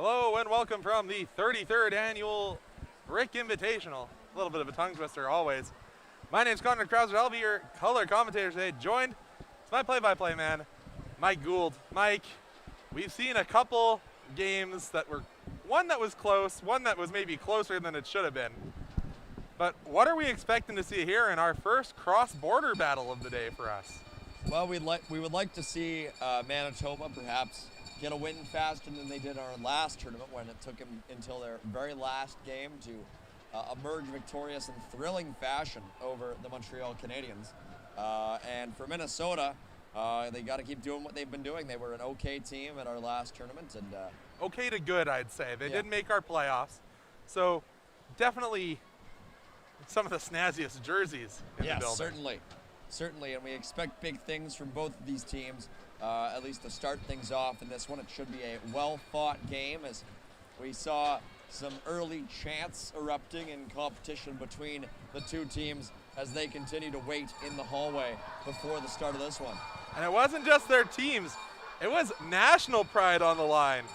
Hello and welcome from the 33rd annual Brick Invitational. A little bit of a tongue twister always. My name's Connor Krauser. I'll be your color commentator today. Joined, it's my play-by-play man, Mike Gould. Mike, we've seen a couple games that were, one that was close, one that was maybe closer than it should have been. But what are we expecting to see here in our first cross-border battle of the day for us? Well, we would like to see Manitoba perhaps get a win faster than they did our last tournament when it took them until their very last game to emerge victorious in thrilling fashion over the Montreal Canadiens. And for Minnesota, they got to keep doing what they've been doing. They were an okay team at our last tournament. And okay to good, I'd say. They did make our playoffs. So definitely some of the snazziest jerseys in the building. Certainly, and we expect big things from both of these teams, at least to start things off in this one. It should be a well-fought game, as we saw some early chants erupting in competition between the two teams as they continue to wait in the hallway before the start of this one. And it wasn't just their teams, it was national pride on the line.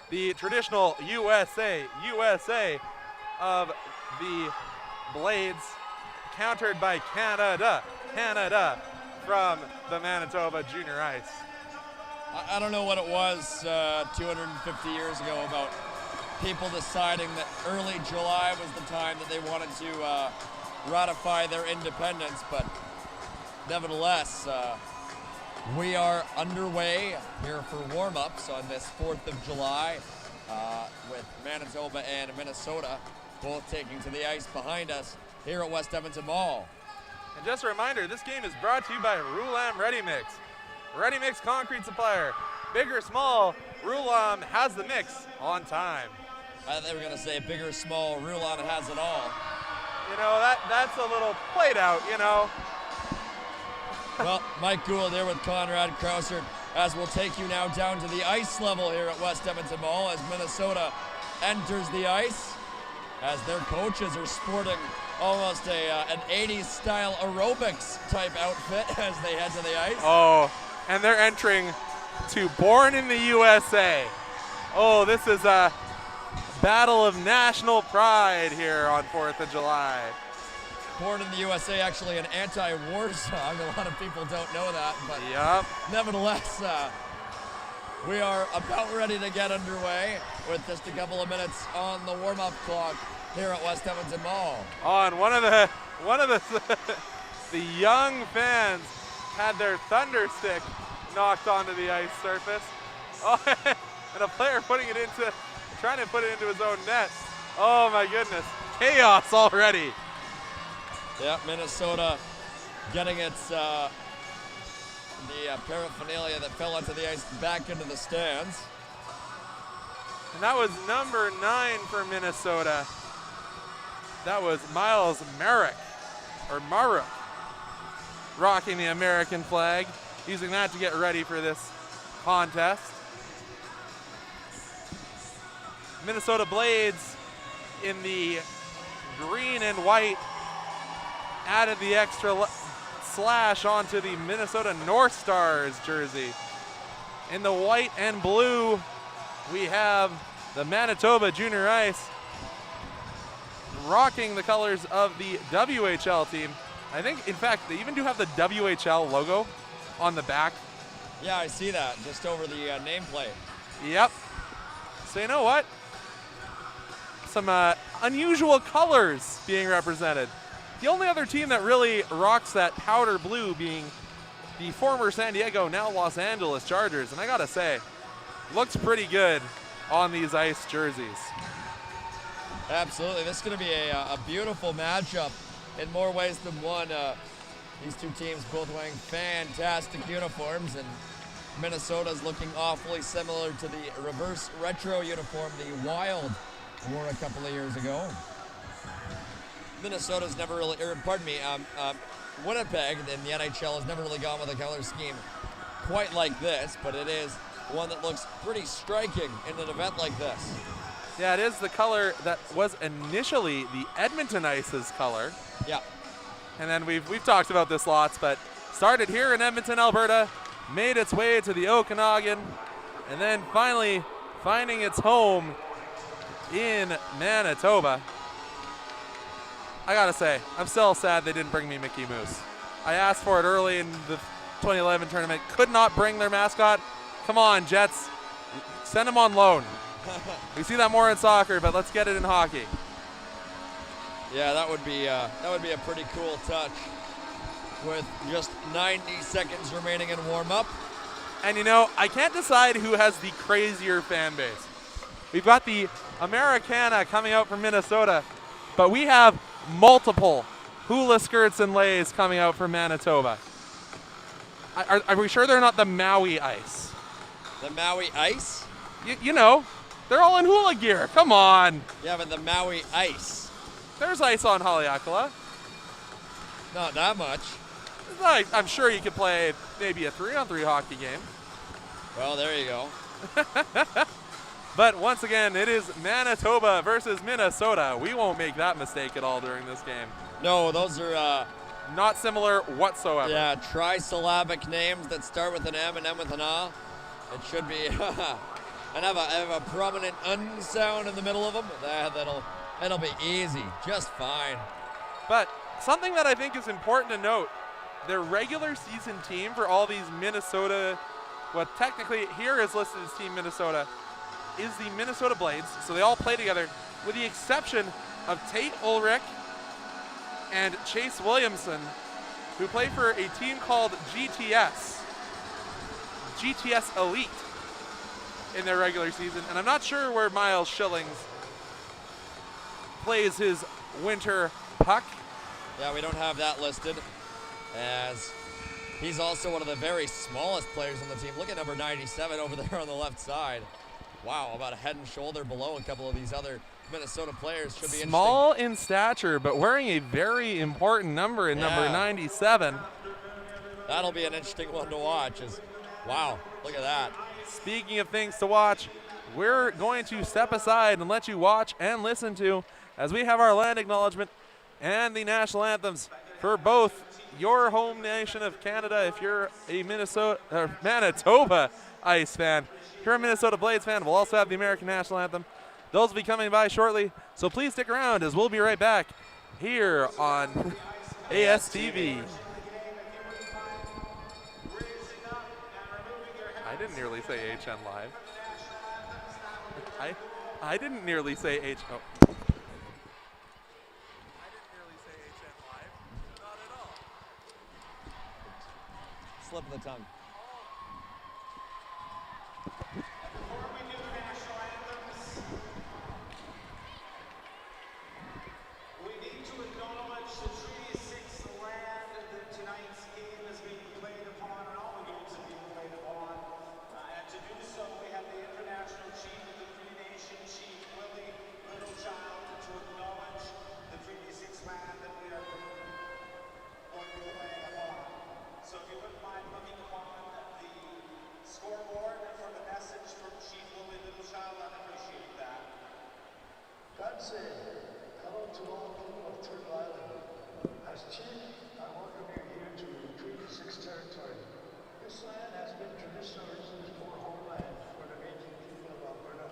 The traditional USA of the Blades, countered by Canada from the Manitoba Junior Ice. I don't know what it was 250 years ago about people deciding that early July was the time that they wanted to ratify their independence, but nevertheless, we are underway here for warm-ups on this 4th of July with Manitoba and Minnesota both taking to the ice behind us here at West Edmonton Mall. And just a reminder, this game is brought to you by Roulam Ready Mix. Ready Mix concrete supplier. Big or small, Roulam has the mix on time. I thought they were going to say big or small, Roulam has it all. You know, that's a little played out, you know. Well, Mike Gould here with Conrad Krauser as we'll take you now down to the ice level here at West Edmonton Mall as Minnesota enters the ice, as their coaches are sporting almost an 80s style aerobics type outfit as they head to the ice. Oh, and they're entering to Born in the USA. Oh, this is a battle of national pride here on 4th of July. Born in the USA, actually an anti-war song. A lot of people don't know that, but nevertheless, we are about ready to get underway with just a couple of minutes on the warm-up clock here at West Edmonton Mall. On one of the the young fans had their thunder stick knocked onto the ice surface. Oh, and a player trying to put it into his own net. Oh my goodness, chaos already. Yeah, Minnesota getting its the paraphernalia that fell onto the ice back into the stands. And that was number 9 for Minnesota. That was Miles Marek, rocking the American flag, using that to get ready for this contest. Minnesota Blades in the green and white added the extra slash onto the Minnesota North Stars jersey. In the white and blue, we have the Manitoba Junior Ice rocking the colors of the WHL team. I think, in fact, they even do have the WHL logo on the back. Yeah, I see that, just over the nameplate. Yep. So you know what? Some unusual colors being represented. The only other team that really rocks that powder blue being the former San Diego, now Los Angeles Chargers. And I gotta say, looks pretty good on these ice jerseys. Absolutely, this is going to be a beautiful matchup in more ways than one. These two teams both wearing fantastic uniforms, and Minnesota's looking awfully similar to the reverse retro uniform the Wild wore a couple of years ago. Minnesota's never really, Winnipeg in the NHL has never really gone with a color scheme quite like this, but it is one that looks pretty striking in an event like this. Yeah, it is the color that was initially the Edmonton Ice's color. Yeah. And then we've talked about this lots, but started here in Edmonton, Alberta, made its way to the Okanagan, and then finally finding its home in Manitoba. I gotta say, I'm still sad they didn't bring me Mickey Mouse. I asked for it early in the 2011 tournament. Could not bring their mascot. Come on, Jets. Send him on loan. We see that more in soccer, but let's get it in hockey. Yeah, that would be a pretty cool touch with just 90 seconds remaining in warm-up. And you know, I can't decide who has the crazier fan base. We've got the Americana coming out from Minnesota, but we have multiple hula skirts and lays coming out from Manitoba. Are we sure they're not the Maui Ice? The Maui Ice? You know, they're all in hula gear. Come on. Yeah, but the Maui Ice. There's ice on Haleakala. Not that much. I'm sure you could play maybe a 3-on-3 hockey game. Well, there you go. But once again, it is Manitoba versus Minnesota. We won't make that mistake at all during this game. No, those are not similar whatsoever. Yeah, trisyllabic names that start with an M and end with an A. It should be and have a prominent un sound in the middle of them. That'll be easy, just fine. But something that I think is important to note, their regular season team for all these Minnesota, what technically here is listed as Team Minnesota, is the Minnesota Blades. So they all play together, with the exception of Tate Ulrich and Chase Williamson, who play for a team called GTS Elite in their regular season. And I'm not sure where Miles Schillings plays his winter puck. Yeah, we don't have that listed, as he's also one of the very smallest players on the team. Look at number 97 over there on the left side. Wow, about a head and shoulder below a couple of these other Minnesota players. Should be small in stature, but wearing a very important number in number 97. That'll be an interesting one to watch. Wow, look at that. Speaking of things to watch, we're going to step aside and let you watch and listen to as we have our land acknowledgement and the national anthems for both your home nation of Canada, if you're a Manitoba Ice fan. If you're a Minnesota Blades fan, we'll also have the American national anthem. Those will be coming by shortly, so please stick around as we'll be right back here on ASTV. I didn't nearly say HN Live. I didn't nearly say H. Oh. I didn't nearly say HN Live. Not at all. Slip of the tongue. Before we do national anthems, we need to acknowledge the Treaty 6 land that tonight's game is being played upon, and all the games are being played upon. And to do so, we have the international chief of the Cree Nation, Chief Willie Littlechild, to acknowledge the Treaty 6 land that we are going to play upon. So if you wouldn't mind looking upon the scoreboard for the message from Chief Willie Littlechild, I'd appreciate that. God said, hello to all people of Turtle Island. As chief, I welcome you here to Treaty 6 territory. This land has been traditional reasons for homeland for the Métis people of Alberta,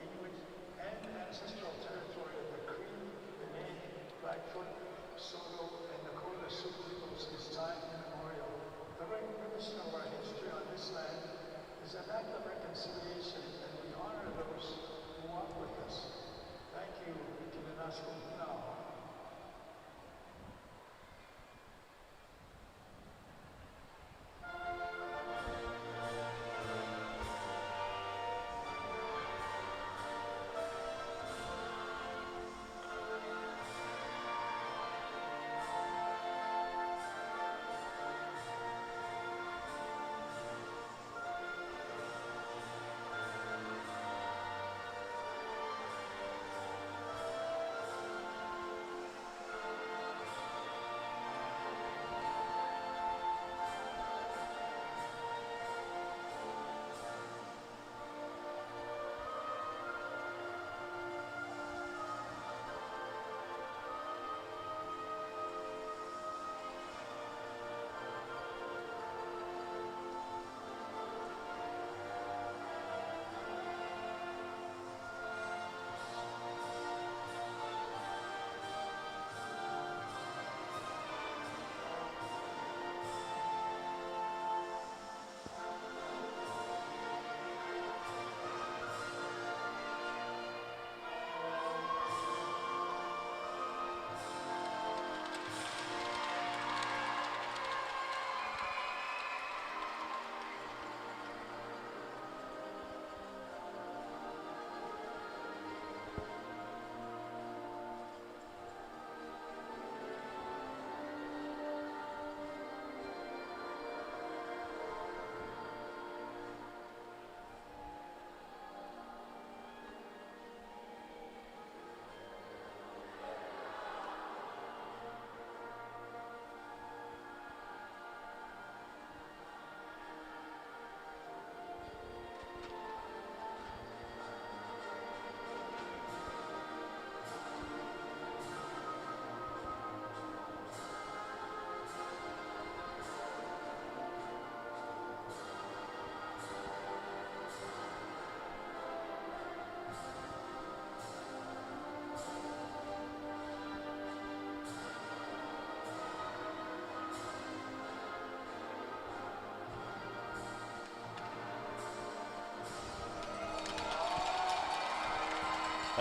Inuit, and ancestral territory of the Cree, Dene, Blackfoot, Saulteaux, and Nakota Sioux peoples since time immemorial. The recognition of our history on this land is an act of reconciliation, and we honor those who walk with us. Thank you, Kinanasko now.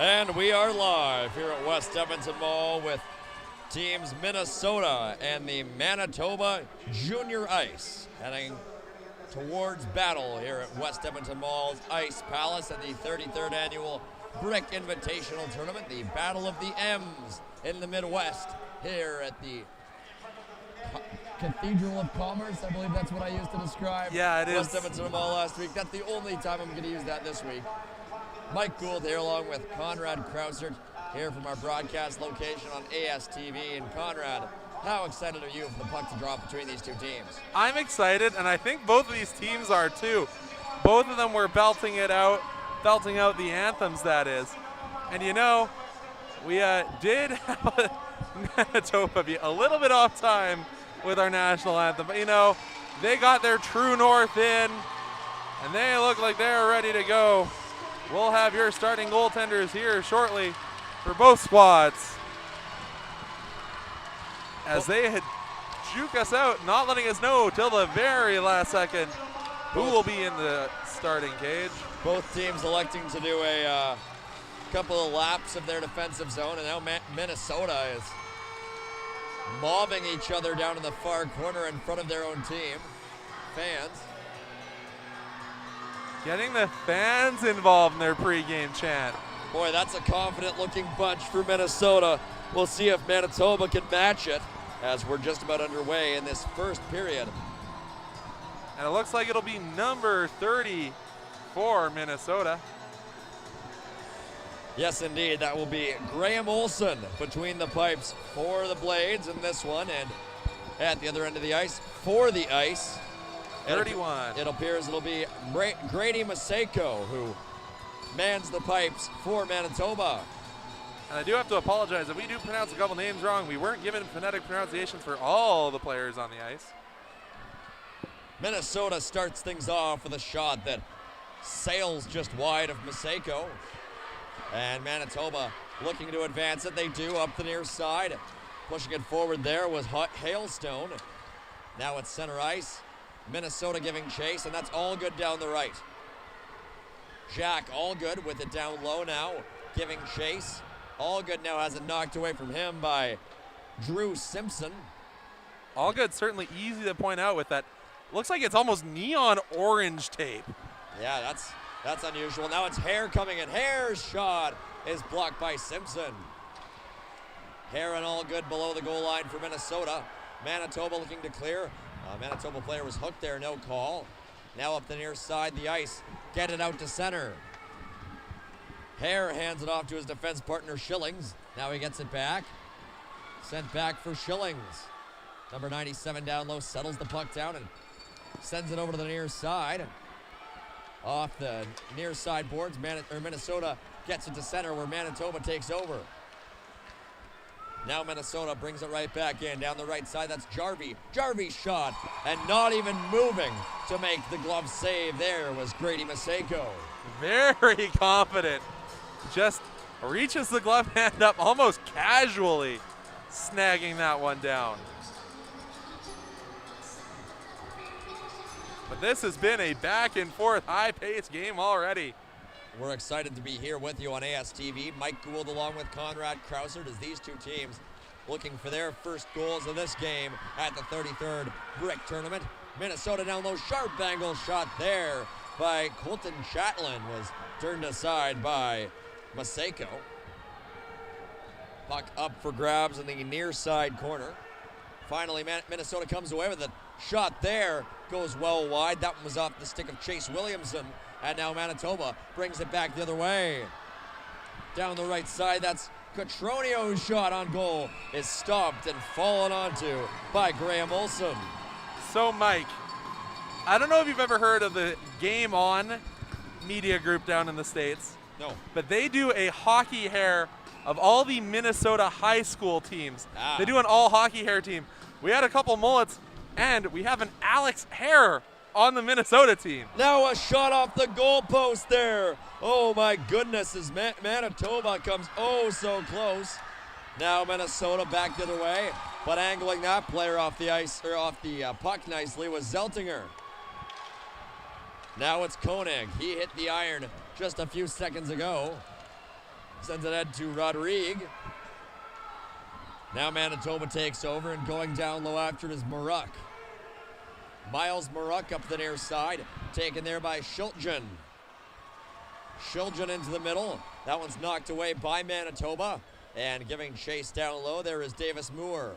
And we are live here at West Edmonton Mall with teams Minnesota and the Manitoba Junior Ice heading towards battle here at West Edmonton Mall's Ice Palace at the 33rd annual Brick Invitational Tournament, the Battle of the M's in the Midwest here at the Cathedral of Commerce. I believe that's what I used to describe Yeah, it is. West Edmonton Mall last week. That's the only time I'm going to use that this week. Mike Gould here along with Conrad Krausert here from our broadcast location on ASTV. And Conrad, how excited are you for the puck to drop between these two teams? I'm excited, and I think both of these teams are too. Both of them were belting out the anthems, that is. And you know, we did have Manitoba be a little bit off time with our national anthem, but you know, they got their True North in, and they look like they're ready to go. We'll have your starting goaltenders here shortly for both squads, as they had juke us out, not letting us know till the very last second who will be in the starting cage. Both teams electing to do a couple of laps of their defensive zone, and now Minnesota is mobbing each other down in the far corner in front of their own team. Fans. Getting the fans involved in their pregame chant. Boy, that's a confident-looking bunch for Minnesota. We'll see if Manitoba can match it as we're just about underway in this first period. And it looks like it'll be number 30 for Minnesota. Yes, indeed. That will be Graham Olson between the pipes for the Blades in this one, and at the other end of the ice for the Ice. 31. It appears it'll be Grady Maseko who mans the pipes for Manitoba. And I do have to apologize if we do pronounce a couple names wrong. We weren't given phonetic pronunciations for all the players on the ice. Minnesota starts things off with a shot that sails just wide of Maseko. And Manitoba looking to advance it. They do up the near side. Pushing it forward there was Hailstone. Now it's center ice. Minnesota giving chase, and that's all good down the right. Jack all good with it down low now, giving chase. All good now has it knocked away from him by Drew Simpson. All good, certainly easy to point out with that. Looks like it's almost neon orange tape. Yeah, that's unusual. Now it's Hare coming in. Hare's shot is blocked by Simpson. Hare and all good below the goal line for Minnesota. Manitoba looking to clear. Manitoba player was hooked there, no call. Now up the near side, the ice. Get it out to center. Hare hands it off to his defense partner, Schillings. Now he gets it back. Sent back for Schillings. Number 97 down low, settles the puck down and sends it over to the near side. Off the near side boards, Minnesota gets it to center where Manitoba takes over. Now Minnesota brings it right back in. Down the right side, that's Jarvie. Jarvie's shot, and not even moving to make the glove save there was Grady Maseko. Very confident. Just reaches the glove hand up almost casually, snagging that one down. But this has been a back and forth, high-paced game already. We're excited to be here with you on ASTV. Mike Gould along with Conrad Krausert as these two teams looking for their first goals of this game at the 33rd Brick Tournament. Minnesota down low, sharp angle shot there by Colton Chatlin was turned aside by Maseko. Puck up for grabs in the near side corner. Finally, Minnesota comes away with it. Shot there goes well wide. That one was off the stick of Chase Williamson. And now Manitoba brings it back the other way. Down the right side, that's Cotronio's shot on goal is stopped and fallen onto by Graham Olson. So, Mike, I don't know if you've ever heard of the Game On media group down in the States. No. But they do a hockey hair of all the Minnesota high school teams. They do an all hockey hair team. We had a couple mullets, and we have an Alex Hare on the Minnesota team. Now a shot off the goalpost there. Oh my goodness, as Manitoba comes oh so close. Now Minnesota back the other way, but angling that player off the ice, or off the puck nicely was Zeltinger. Now it's Koenig. He hit the iron just a few seconds ago. Sends it ahead to Rodrigue. Now Manitoba takes over, and going down low after it is Maruk. Miles Maruk up the near side, taken there by Schiltgen. Schiltgen into the middle. That one's knocked away by Manitoba. And giving chase down low, there is Davis Moore.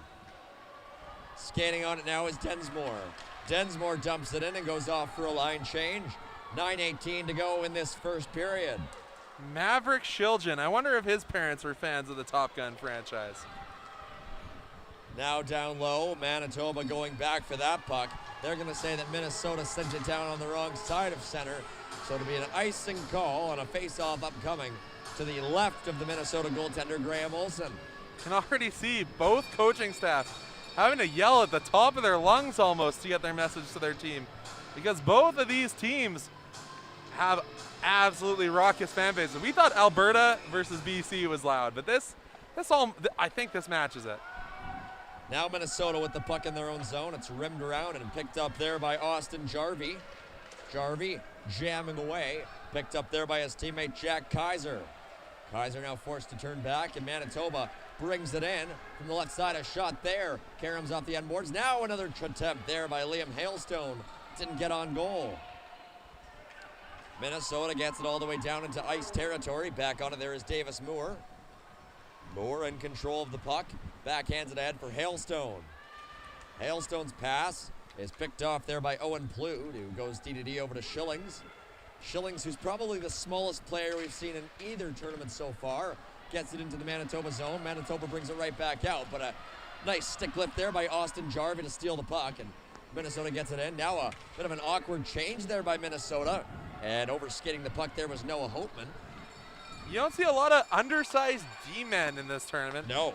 Skating on it now is Densmore. Densmore dumps it in and goes off for a line change. 9:18 to go in this first period. Maverick Schiltgen. I wonder if his parents were fans of the Top Gun franchise. Now down low, Manitoba going back for that puck. They're going to say that Minnesota sent it down on the wrong side of center. So to be an icing call on a face-off upcoming to the left of the Minnesota goaltender, Graham Olsen. Can already see both coaching staff having to yell at the top of their lungs almost to get their message to their team, because both of these teams have absolutely raucous fan bases. We thought Alberta versus BC was loud, but I think this matches it. Now Minnesota with the puck in their own zone. It's rimmed around and picked up there by Austin Jarvie. Jarvie jamming away, picked up there by his teammate Jack Kaiser. Kaiser now forced to turn back, and Manitoba brings it in from the left side. A shot there. Karam's off the end boards. Now another attempt there by Liam Hailstone. Didn't get on goal. Minnesota gets it all the way down into ice territory. Back on it there is Davis Moore. Moore in control of the puck. Backhands it ahead for Hailstone. Hailstone's pass is picked off there by Owen Plude, who goes D-to-D over to Schillings. Schillings, who's probably the smallest player we've seen in either tournament so far, gets it into the Manitoba zone. Manitoba brings it right back out, but a nice stick lift there by Austin Jarvie to steal the puck, and Minnesota gets it in. Now a bit of an awkward change there by Minnesota, and over-skating the puck there was Noah Hopeman. You don't see a lot of undersized D-men in this tournament. No.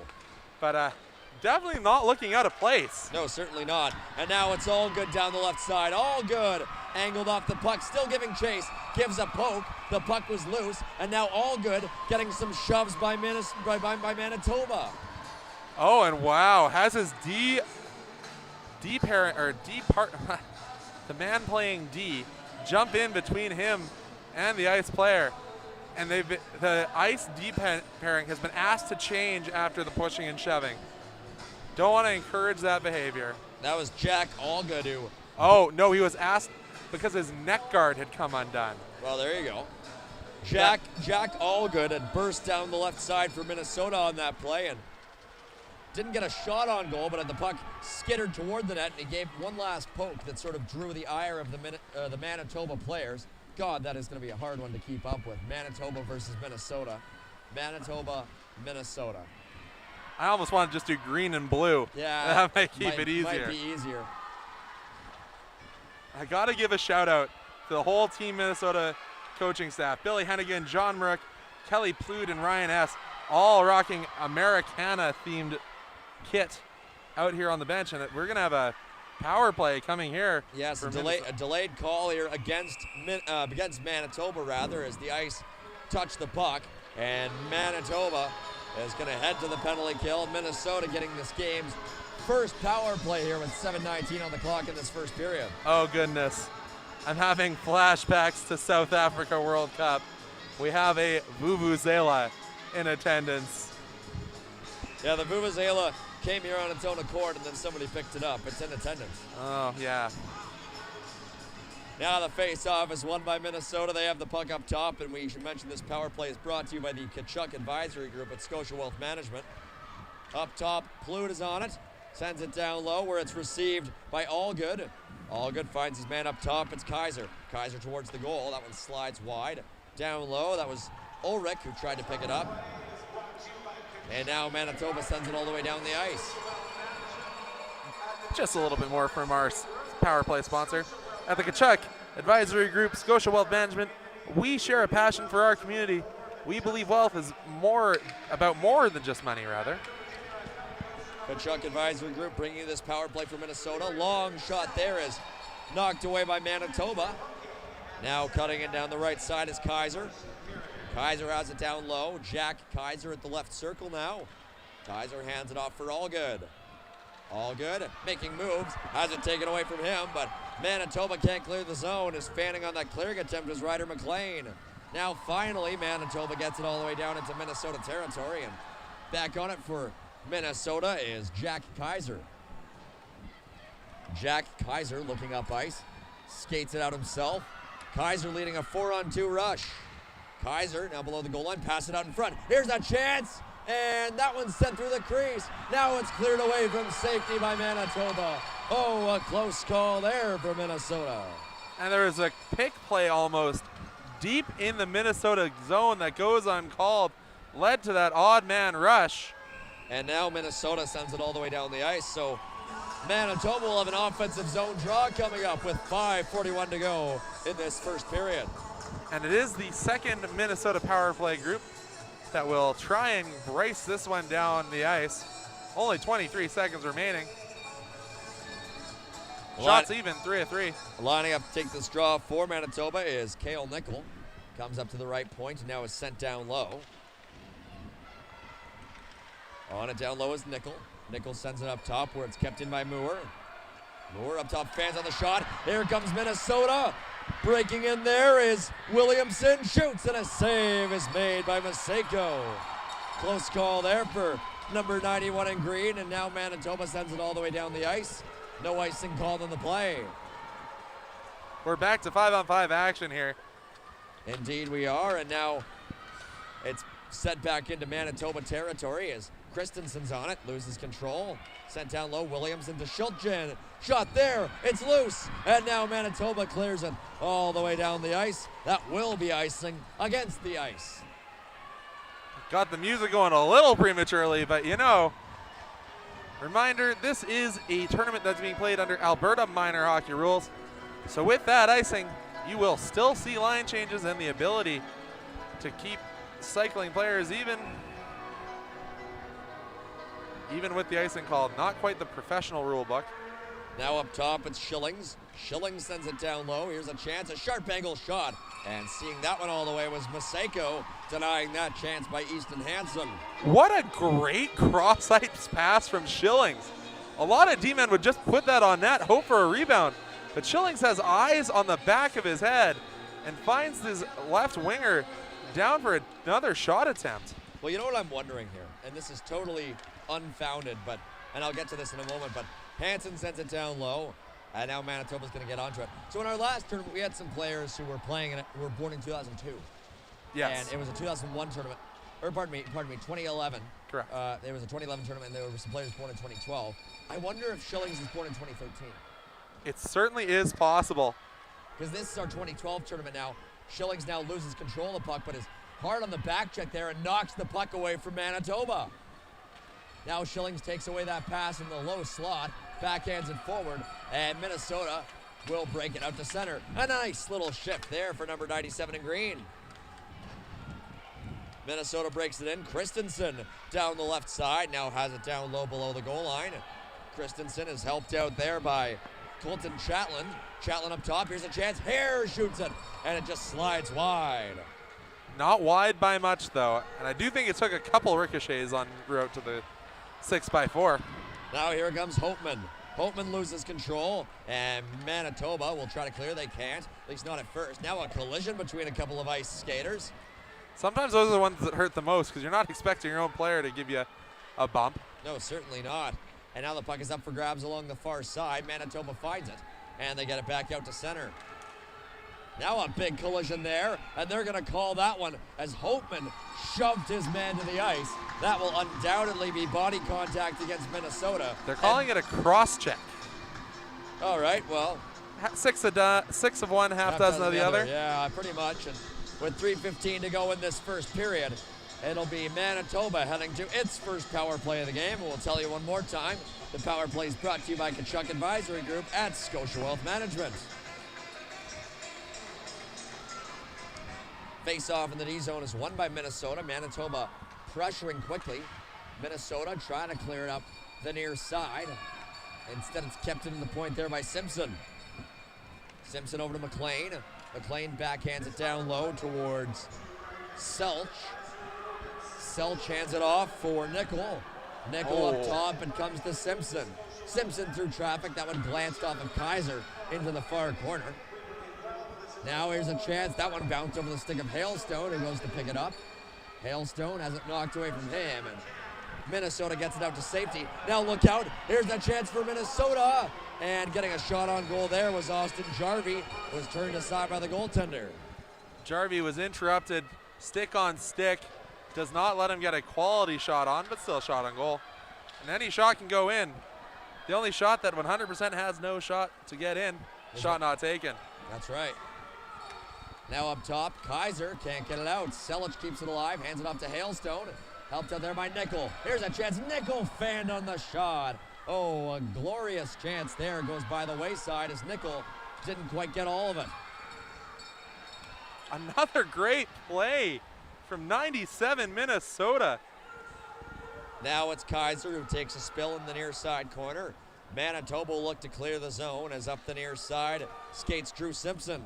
But definitely not looking out of place. No, certainly not. And now it's all good down the left side. All good. Angled off the puck, still giving chase. Gives a poke. The puck was loose. And now all good, getting some shoves by Manitoba. Oh, and wow, has his the man playing D, jump in between him and the ice player. And the ice D pairing has been asked to change after the pushing and shoving. Don't want to encourage that behavior. That was Jack Allgood who... Oh, no, he was asked because his neck guard had come undone. Well, there you go. Jack Allgood had burst down the left side for Minnesota on that play and didn't get a shot on goal, but had the puck skittered toward the net, and he gave one last poke that sort of drew the ire of the Manitoba players. God, that is going to be a hard one to keep up with. Manitoba versus Minnesota. Manitoba, Minnesota. I almost want to just do green and blue. Yeah. That might keep it easier. Might be easier. I got to give a shout out to the whole Team Minnesota coaching staff. Billy Hennigan, John Merrick, Kelly Plude, and Ryan S. all rocking Americana-themed kit out here on the bench. And we're going to have a power play coming here. Yes, a delayed call here against Manitoba, rather, as the ice touched the puck. And Manitoba is going to head to the penalty kill. Minnesota getting this game's first power play here with 7:19 on the clock in this first period. Oh, goodness. I'm having flashbacks to South Africa World Cup. We have a Vuvuzela in attendance. Yeah, the Vuvuzela came here on its own accord, and then somebody picked it up. It's in attendance. Oh, yeah. Now the face-off is won by Minnesota. They have the puck up top, and we should mention this power play is brought to you by the Kachuk Advisory Group at Scotia Wealth Management. Up top, Plude is on it. Sends it down low where it's received by Allgood. Allgood finds his man up top. It's Kaiser. Kaiser towards the goal. That one slides wide. Down low, that was Ulrich who tried to pick it up. And now Manitoba sends it all the way down the ice. Just a little bit more from our power play sponsor. At the Kachuk Advisory Group, Scotia Wealth Management, we share a passion for our community. We believe wealth is more than just money, rather. Kachuk Advisory Group bringing you this power play for Minnesota. Long shot there is knocked away by Manitoba. Now cutting it down the right side is Kaiser. Kaiser has it down low. Jack Kaiser at the left circle now. Kaiser hands it off for Allgood. Allgood making moves. Has it taken away from him, but Manitoba can't clear the zone. Is fanning on that clearing attempt is Ryder McLean. Now finally, Manitoba gets it all the way down into Minnesota territory, and back on it for Minnesota is Jack Kaiser. Jack Kaiser looking up ice, skates it out himself. Kaiser leading a 4-on-2 rush. Kaiser now below the goal line, pass it out in front. Here's a chance, and that one's sent through the crease. Now it's cleared away from safety by Manitoba. Oh, a close call there for Minnesota. And there was a pick play almost deep in the Minnesota zone that goes uncalled, led to that odd man rush. And now Minnesota sends it all the way down the ice, so Manitoba will have an offensive zone draw coming up with 5:41 to go in this first period. And it is the second Minnesota power play group that will try and brace this one down the ice. Only 23 seconds remaining. Shots even, 3-3. Lining up to take this draw for Manitoba is Cale Nickel. Comes up to the right point and now is sent down low. On it down low is Nickel. Nickel sends it up top where it's kept in by Moore. Moore up top, fans on the shot. Here comes Minnesota. Breaking in there is Williamson. Shoots, and a save is made by Maseko. Close call there for number 91 in green, and now Manitoba sends it all the way down the ice. No icing called on the play. We're back to 5-on-5 action here. Indeed we are, and now it's set back into Manitoba territory as Christensen's on it, loses control. Sent down low, Williams into Schultgen. Shot there, it's loose, and now Manitoba clears it all the way down the ice. That will be icing against the ice. Got the music going a little prematurely, but you know, reminder, this is a tournament that's being played under Alberta minor hockey rules. So with that icing, you will still see line changes and the ability to keep cycling players even with the icing called. Not quite the professional rule book. Now up top, it's Schillings. Schillings sends it down low. Here's a chance, a sharp angle shot. And seeing that one all the way was Maseko, denying that chance by Easton Hansen. What a great cross-ice pass from Schillings. A lot of D-men would just put that on net, hope for a rebound. But Schillings has eyes on the back of his head and finds his left winger down for another shot attempt. Well, you know what I'm wondering here, and this is totally unfounded, and I'll get to this in a moment, but Hansen sends it down low, and now Manitoba's going to get onto it. So in our last tournament, we had some players who were playing in it who were born in 2002. Yes. And it was a 2001 tournament, or pardon me, 2011. Correct. There was a 2011 tournament, and there were some players born in 2012. I wonder if Schillings is born in 2013. It certainly is possible. Because this is our 2012 tournament now. Schillings now loses control of the puck, but is hard on the back check there and knocks the puck away from Manitoba. Now Schillings takes away that pass in the low slot, backhands it forward, and Minnesota will break it out to center. A nice little shift there for number 97 in green. Minnesota breaks it in. Christensen down the left side, now has it down low below the goal line. Christensen is helped out there by Colton Chatelain. Chatelain up top, here's a chance. Hare shoots it, and it just slides wide. Not wide by much, though, and I do think it took a couple ricochets en route to the 6x4. Now here comes Holtman. Holtman loses control, and Manitoba will try to clear. They can't, at least not at first. Now a collision between a couple of ice skaters. Sometimes those are the ones that hurt the most because you're not expecting your own player to give you a bump. No, certainly not. And now the puck is up for grabs along the far side. Manitoba finds it, and they get it back out to center. Now a big collision there, and they're going to call that one as Holtman shoved his man to the ice. That will undoubtedly be body contact against Minnesota. They're calling it a cross-check. All right, well. 6 of one, half dozen of the other. Yeah, pretty much. And with 3:15 to go in this first period, it'll be Manitoba heading to its first power play of the game. And we'll tell you one more time, the power play is brought to you by Kachuk Advisory Group at Scotia Wealth Management. Face-off in the D-zone is won by Minnesota. Manitoba pressuring quickly. Minnesota trying to clear it up the near side. Instead, it's kept in the point there by Simpson. Simpson over to McLean. McLean backhands it down low towards Selch. Selch hands it off for Nickel. Nickel up top and comes to Simpson. Simpson through traffic. That one glanced off of Kaiser into the far corner. Now here's a chance. That one bounced over the stick of Hailstone, who goes to pick it up. Hailstone has it knocked away from him, and Minnesota gets it out to safety. Now look out. Here's a chance for Minnesota. And getting a shot on goal there was Austin Jarvie, who was turned aside by the goaltender. Jarvie was interrupted, stick on stick. Does not let him get a quality shot on, but still a shot on goal. And any shot can go in. The only shot that 100% has no shot to get in, shot not taken. That's right. Now up top, Kaiser can't get it out. Selic keeps it alive, hands it off to Hailstone. Helped out there by Nickel. Here's a chance. Nickel fanned on the shot. Oh, a glorious chance there. Goes by the wayside as Nickel didn't quite get all of it. Another great play from 97 Minnesota. Now it's Kaiser who takes a spill in the near side corner. Manitoba will look to clear the zone as up the near side skates Drew Simpson.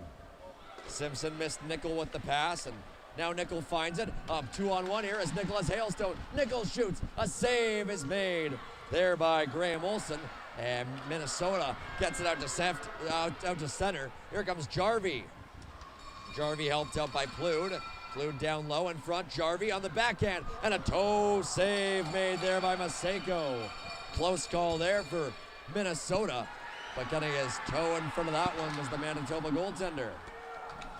Simpson missed Nickel with the pass, and now Nickel finds it. Up 2-on-1 here as Nicholas Hailstone. Nickel shoots. A save is made there by Graham Olsen. And Minnesota gets it out to center. Here comes Jarvie. Jarvie helped out by Plude. Plude down low in front. Jarvie on the backhand. And a toe save made there by Maseko. Close call there for Minnesota. But getting his toe in front of that one was the Manitoba goaltender.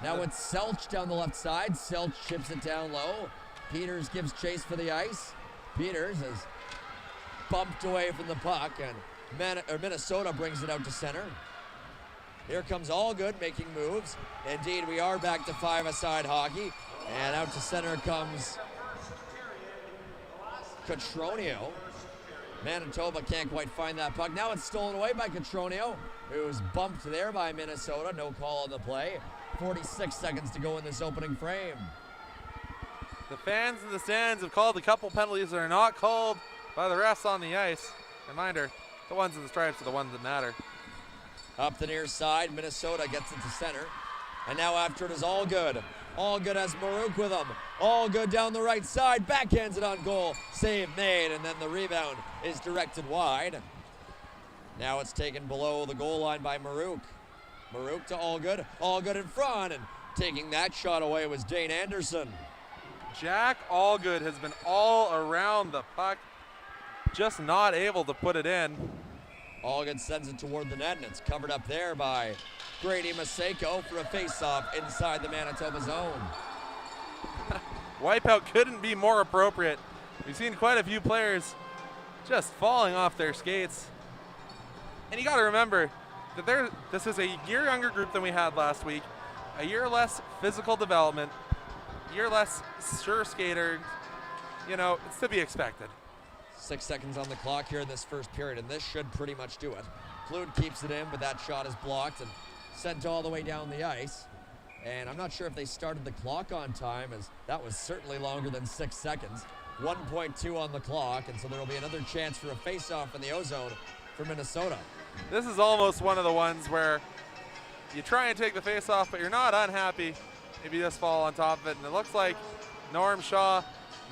Now it's Selch down the left side. Selch chips it down low. Peters gives chase for the ice. Peters is bumped away from the puck, and Minnesota brings it out to center. Here comes Allgood making moves. Indeed, we are back to five-a-side hockey. And out to center comes Catronio. Manitoba can't quite find that puck. Now it's stolen away by Catronio, who's bumped there by Minnesota. No call on the play. 46 seconds to go in this opening frame. The fans in the stands have called a couple penalties that are not called by the refs on the ice. Reminder, the ones in the stripes are the ones that matter. Up the near side, Minnesota gets it to center. And now after it is Allgood. Allgood has Marouk with him. Allgood down the right side, backhands it on goal. Save made, and then the rebound is directed wide. Now it's taken below the goal line by Marouk. Marouk to Allgood. Allgood in front, and taking that shot away was Dane Anderson. Jack Allgood has been all around the puck, just not able to put it in. Allgood sends it toward the net, and it's covered up there by Brady Maseko for a face-off inside the Manitoba zone. Wipeout couldn't be more appropriate. We've seen quite a few players just falling off their skates. And you got to remember that this is a year younger group than we had last week, a year less physical development, a year less sure skater. You know, it's to be expected. 6 seconds on the clock here in this first period, and this should pretty much do it. Klude keeps it in, but that shot is blocked and sent all the way down the ice. And I'm not sure if they started the clock on time, as that was certainly longer than 6 seconds. 1.2 on the clock, and so there will be another chance for a face-off in the O-zone for Minnesota. This is almost one of the ones where you try and take the face-off, but you're not unhappy if you just fall on top of it. And it looks like Norm Shaw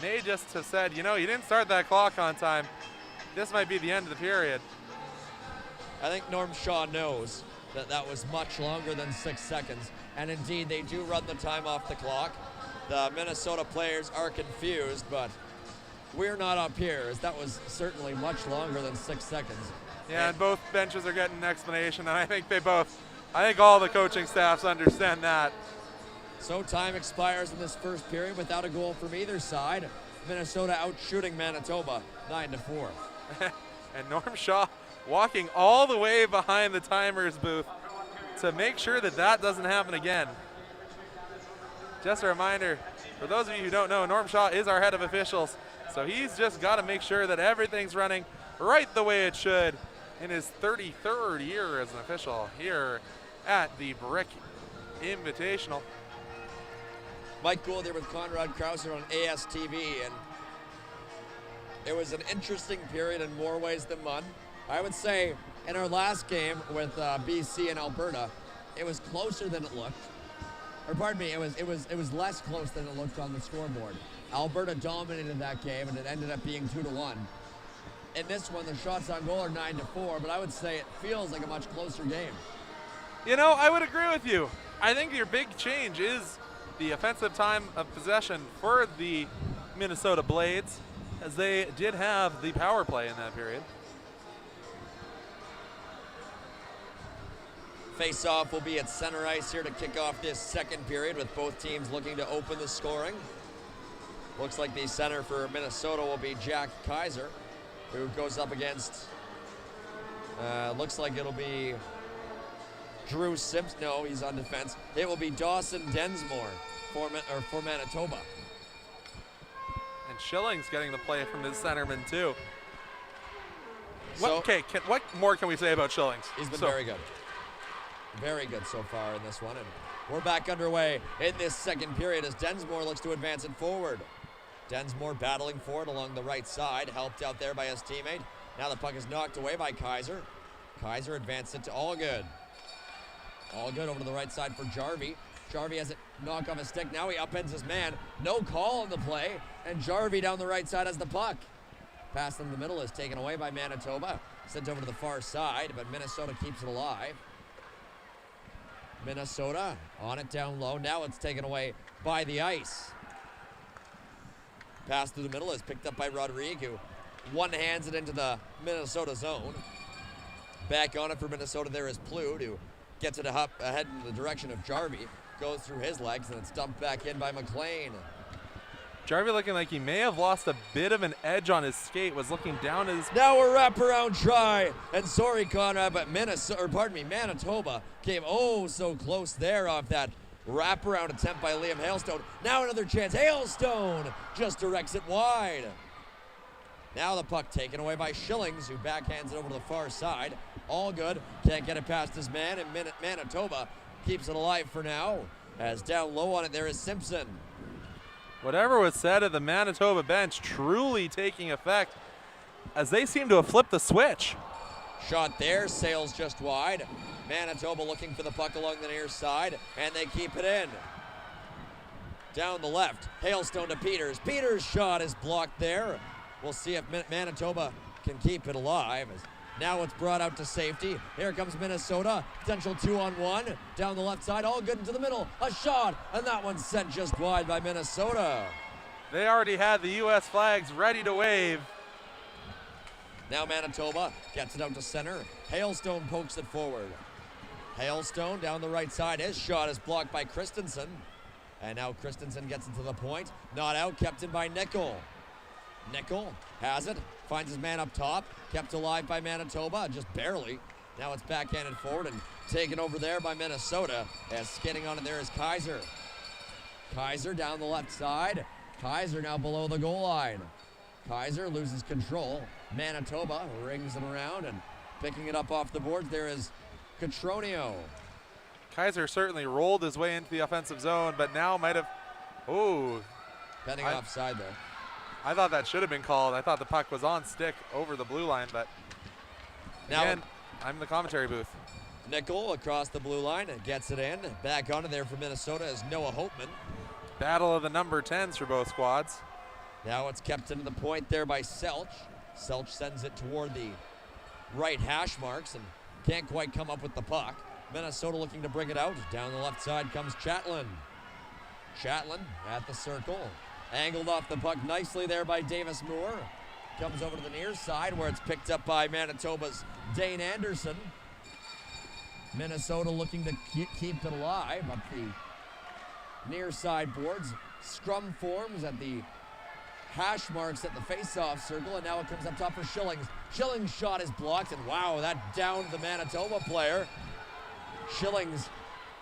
may just have said, you know, you didn't start that clock on time. This might be the end of the period. I think Norm Shaw knows that that was much longer than 6 seconds. And indeed, they do run the time off the clock. The Minnesota players are confused, but we're not up here, as that was certainly much longer than 6 seconds. Yeah, and both benches are getting an explanation, and I think all the coaching staffs understand that. So time expires in this first period without a goal from either side. Minnesota out shooting Manitoba 9-4. And Norm Shaw walking all the way behind the timer's booth to make sure that that doesn't happen again. Just a reminder, for those of you who don't know, Norm Shaw is our head of officials, so he's just got to make sure that everything's running right the way it should in his 33rd year as an official here at the Brick Invitational. Mike Gould there with Conrad Krauser on ASTV, and it was an interesting period in more ways than one. I would say in our last game with BC and Alberta, it was closer than it looked. Or pardon me, it was less close than it looked on the scoreboard. Alberta dominated that game, and it ended up being 2-1. In this one, the shots on goal are 9-4, but I would say it feels like a much closer game. You know, I would agree with you. I think your big change is the offensive time of possession for the Minnesota Blades, as they did have the power play in that period. Face-off will be at center ice here to kick off this second period, with both teams looking to open the scoring. Looks like the center for Minnesota will be Jack Kaiser, who goes up against, looks like it'll be Drew Simpson. No, he's on defense. It will be Dawson Densmore for Manitoba. And Schillings getting the play from his centerman too. So, What more can we say about Schillings? He's been very good. Very good so far in this one. And we're back underway in this second period as Densmore looks to advance it forward. Densmore battling for it along the right side, helped out there by his teammate. Now the puck is knocked away by Kaiser. Kaiser advanced it to Allgood. Allgood over to the right side for Jarvie. Jarvie has it knock off his stick. Now he upends his man. No call on the play. And Jarvie down the right side has the puck. Pass in the middle is taken away by Manitoba. Sent over to the far side, but Minnesota keeps it alive. Minnesota on it down low. Now it's taken away by the ice. Pass through the middle is picked up by Rodrigue, who one-hands it into the Minnesota zone. Back on it for Minnesota, there is Ploud, who gets it ahead in the direction of Jarvie. Goes through his legs, and it's dumped back in by McLean. Jarvie looking like he may have lost a bit of an edge on his skate, was looking down his... Now a wraparound try, and sorry, Conrad, but Manitoba came oh so close there off that wraparound attempt by Liam Hailstone. Now another chance. Hailstone just directs it wide. Now the puck taken away by Schillings, who backhands it over to the far side. Allgood can't get it past his man, and Manitoba keeps it alive for now. As down low on it, there is Simpson. Whatever was said at the Manitoba bench truly taking effect, as they seem to have flipped the switch. Shot there, sails just wide. Manitoba looking for the puck along the near side, and they keep it in. Down the left, Hailstone to Peters. Peters' shot is blocked there. We'll see if Manitoba can keep it alive. Now it's brought out to safety. Here comes Minnesota. Potential 2-on-1. Down the left side, all good into the middle. A shot, and that one's sent just wide by Minnesota. They already had the U.S. flags ready to wave. Now Manitoba gets it out to center. Hailstone pokes it forward. Hailstone down the right side. His shot is blocked by Christensen. And now Christensen gets it to the point. Not out, kept in by Nickel. Nickel has it, finds his man up top, kept alive by Manitoba, just barely. Now it's backhanded forward and taken over there by Minnesota. As skidding on it there is Kaiser. Kaiser down the left side. Kaiser now below the goal line. Kaiser loses control. Manitoba rings it around and picking it up off the boards. There is Cotroneo. Kaiser certainly rolled his way into the offensive zone, but now might have, Heading offside there. I thought that should have been called. I thought the puck was on stick over the blue line, but now again, I'm in the commentary booth. Nickel across the blue line and gets it in. Back on it there for Minnesota is Noah Holtman. Battle of the number 10s for both squads. Now it's kept into the point there by Selch. Selch sends it toward the right hash marks and can't quite come up with the puck. Minnesota looking to bring it out. Down the left side comes Chatlin. Chatlin at the circle. Angled off the puck nicely there by Davis Moore. Comes over to the near side where it's picked up by Manitoba's Dane Anderson. Minnesota looking to keep it alive up the near side boards. Scrum forms at the hash marks at the face-off circle, and now it comes up top for Schillings. Schillings' shot is blocked, and wow, that downed the Manitoba player. Schillings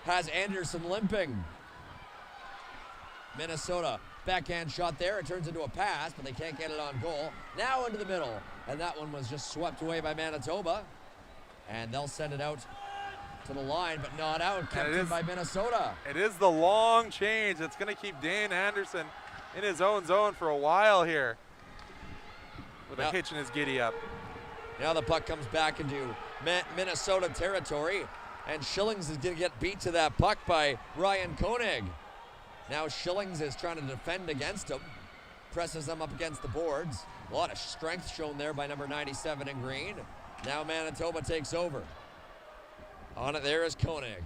has Anderson limping. Minnesota backhand shot there. It turns into a pass, but they can't get it on goal. Now into the middle, and that one was just swept away by Manitoba. And they'll send it out to the line, but not out. Kept in by Minnesota. It is the long change. It's going to keep Dane Anderson in his own zone for a while here with a hitch in his giddy up. Now the puck comes back into Minnesota territory, and Schillings is going to get beat to that puck by Ryan Koenig. Now Schillings is trying to defend against him, presses them up against the boards. A lot of strength shown there by number 97 in green. Now Manitoba takes over. On it there is Koenig.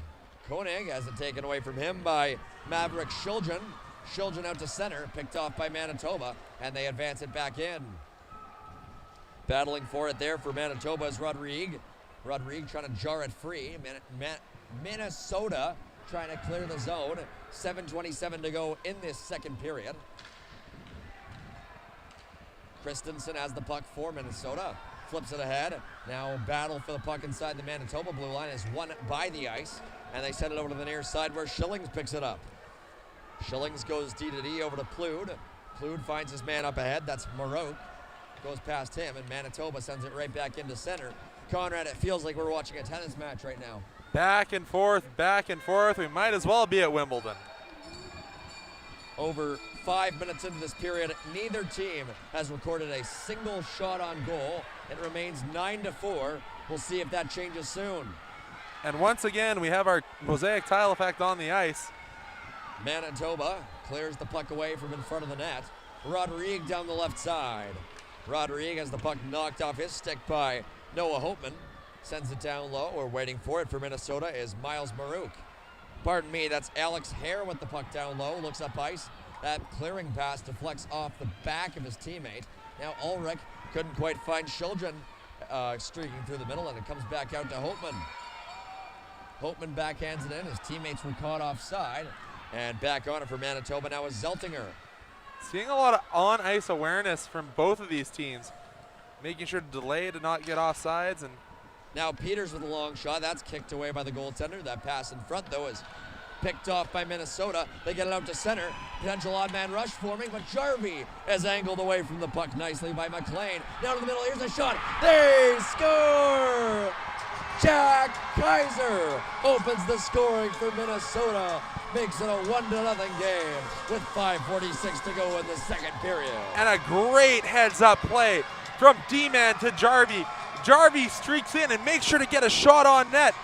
Koenig has it taken away from him by Maverick Schillings. Schillings out to center, picked off by Manitoba, and they advance it back in. Battling for it there for Manitoba is Rodrigue. Rodrigue trying to jar it free. Minnesota trying to clear the zone. 7:27 to go in this second period. Christensen has the puck for Minnesota. Flips it ahead. Now battle for the puck inside the Manitoba blue line is won by the ice. And they send it over to the near side where Schillings picks it up. Schillings goes D-to-D over to Plude. Plude finds his man up ahead. That's Marouk. Goes past him, and Manitoba sends it right back into center. Conrad, it feels like we're watching a tennis match right now. Back and forth, back and forth. We might as well be at Wimbledon. Over 5 minutes into this period, neither team has recorded a single shot on goal. It remains 9-4. We'll see if that changes soon. And once again, we have our mosaic tile effect on the ice. Manitoba clears the puck away from in front of the net. Rodrigue down the left side. Rodrigue has the puck knocked off his stick by Noah Holtman. Sends it down low. We're waiting for it for Minnesota is Miles Marouk. Pardon me, that's Alex Hare with the puck down low. Looks up ice. That clearing pass deflects off the back of his teammate. Now Ulrich couldn't quite find Schildren streaking through the middle, and it comes back out to Holtman. Holtman backhands it in. His teammates were caught offside. And back on it for Manitoba now is Zeltinger. Seeing a lot of on-ice awareness from both of these teams. Making sure to delay to not get offsides. And now Peters with a long shot. That's kicked away by the goaltender. That pass in front, though, is picked off by Minnesota. They get it out to center. Potential odd man rush forming, but Jarvie is angled away from the puck nicely by McLean. Down to the middle. Here's a shot. They score! Jack Kaiser opens the scoring for Minnesota. Makes it a 1-0 game with 5:46 to go in the second period. And a great heads-up play from D-man to Jarvie. Jarvie streaks in and makes sure to get a shot on net.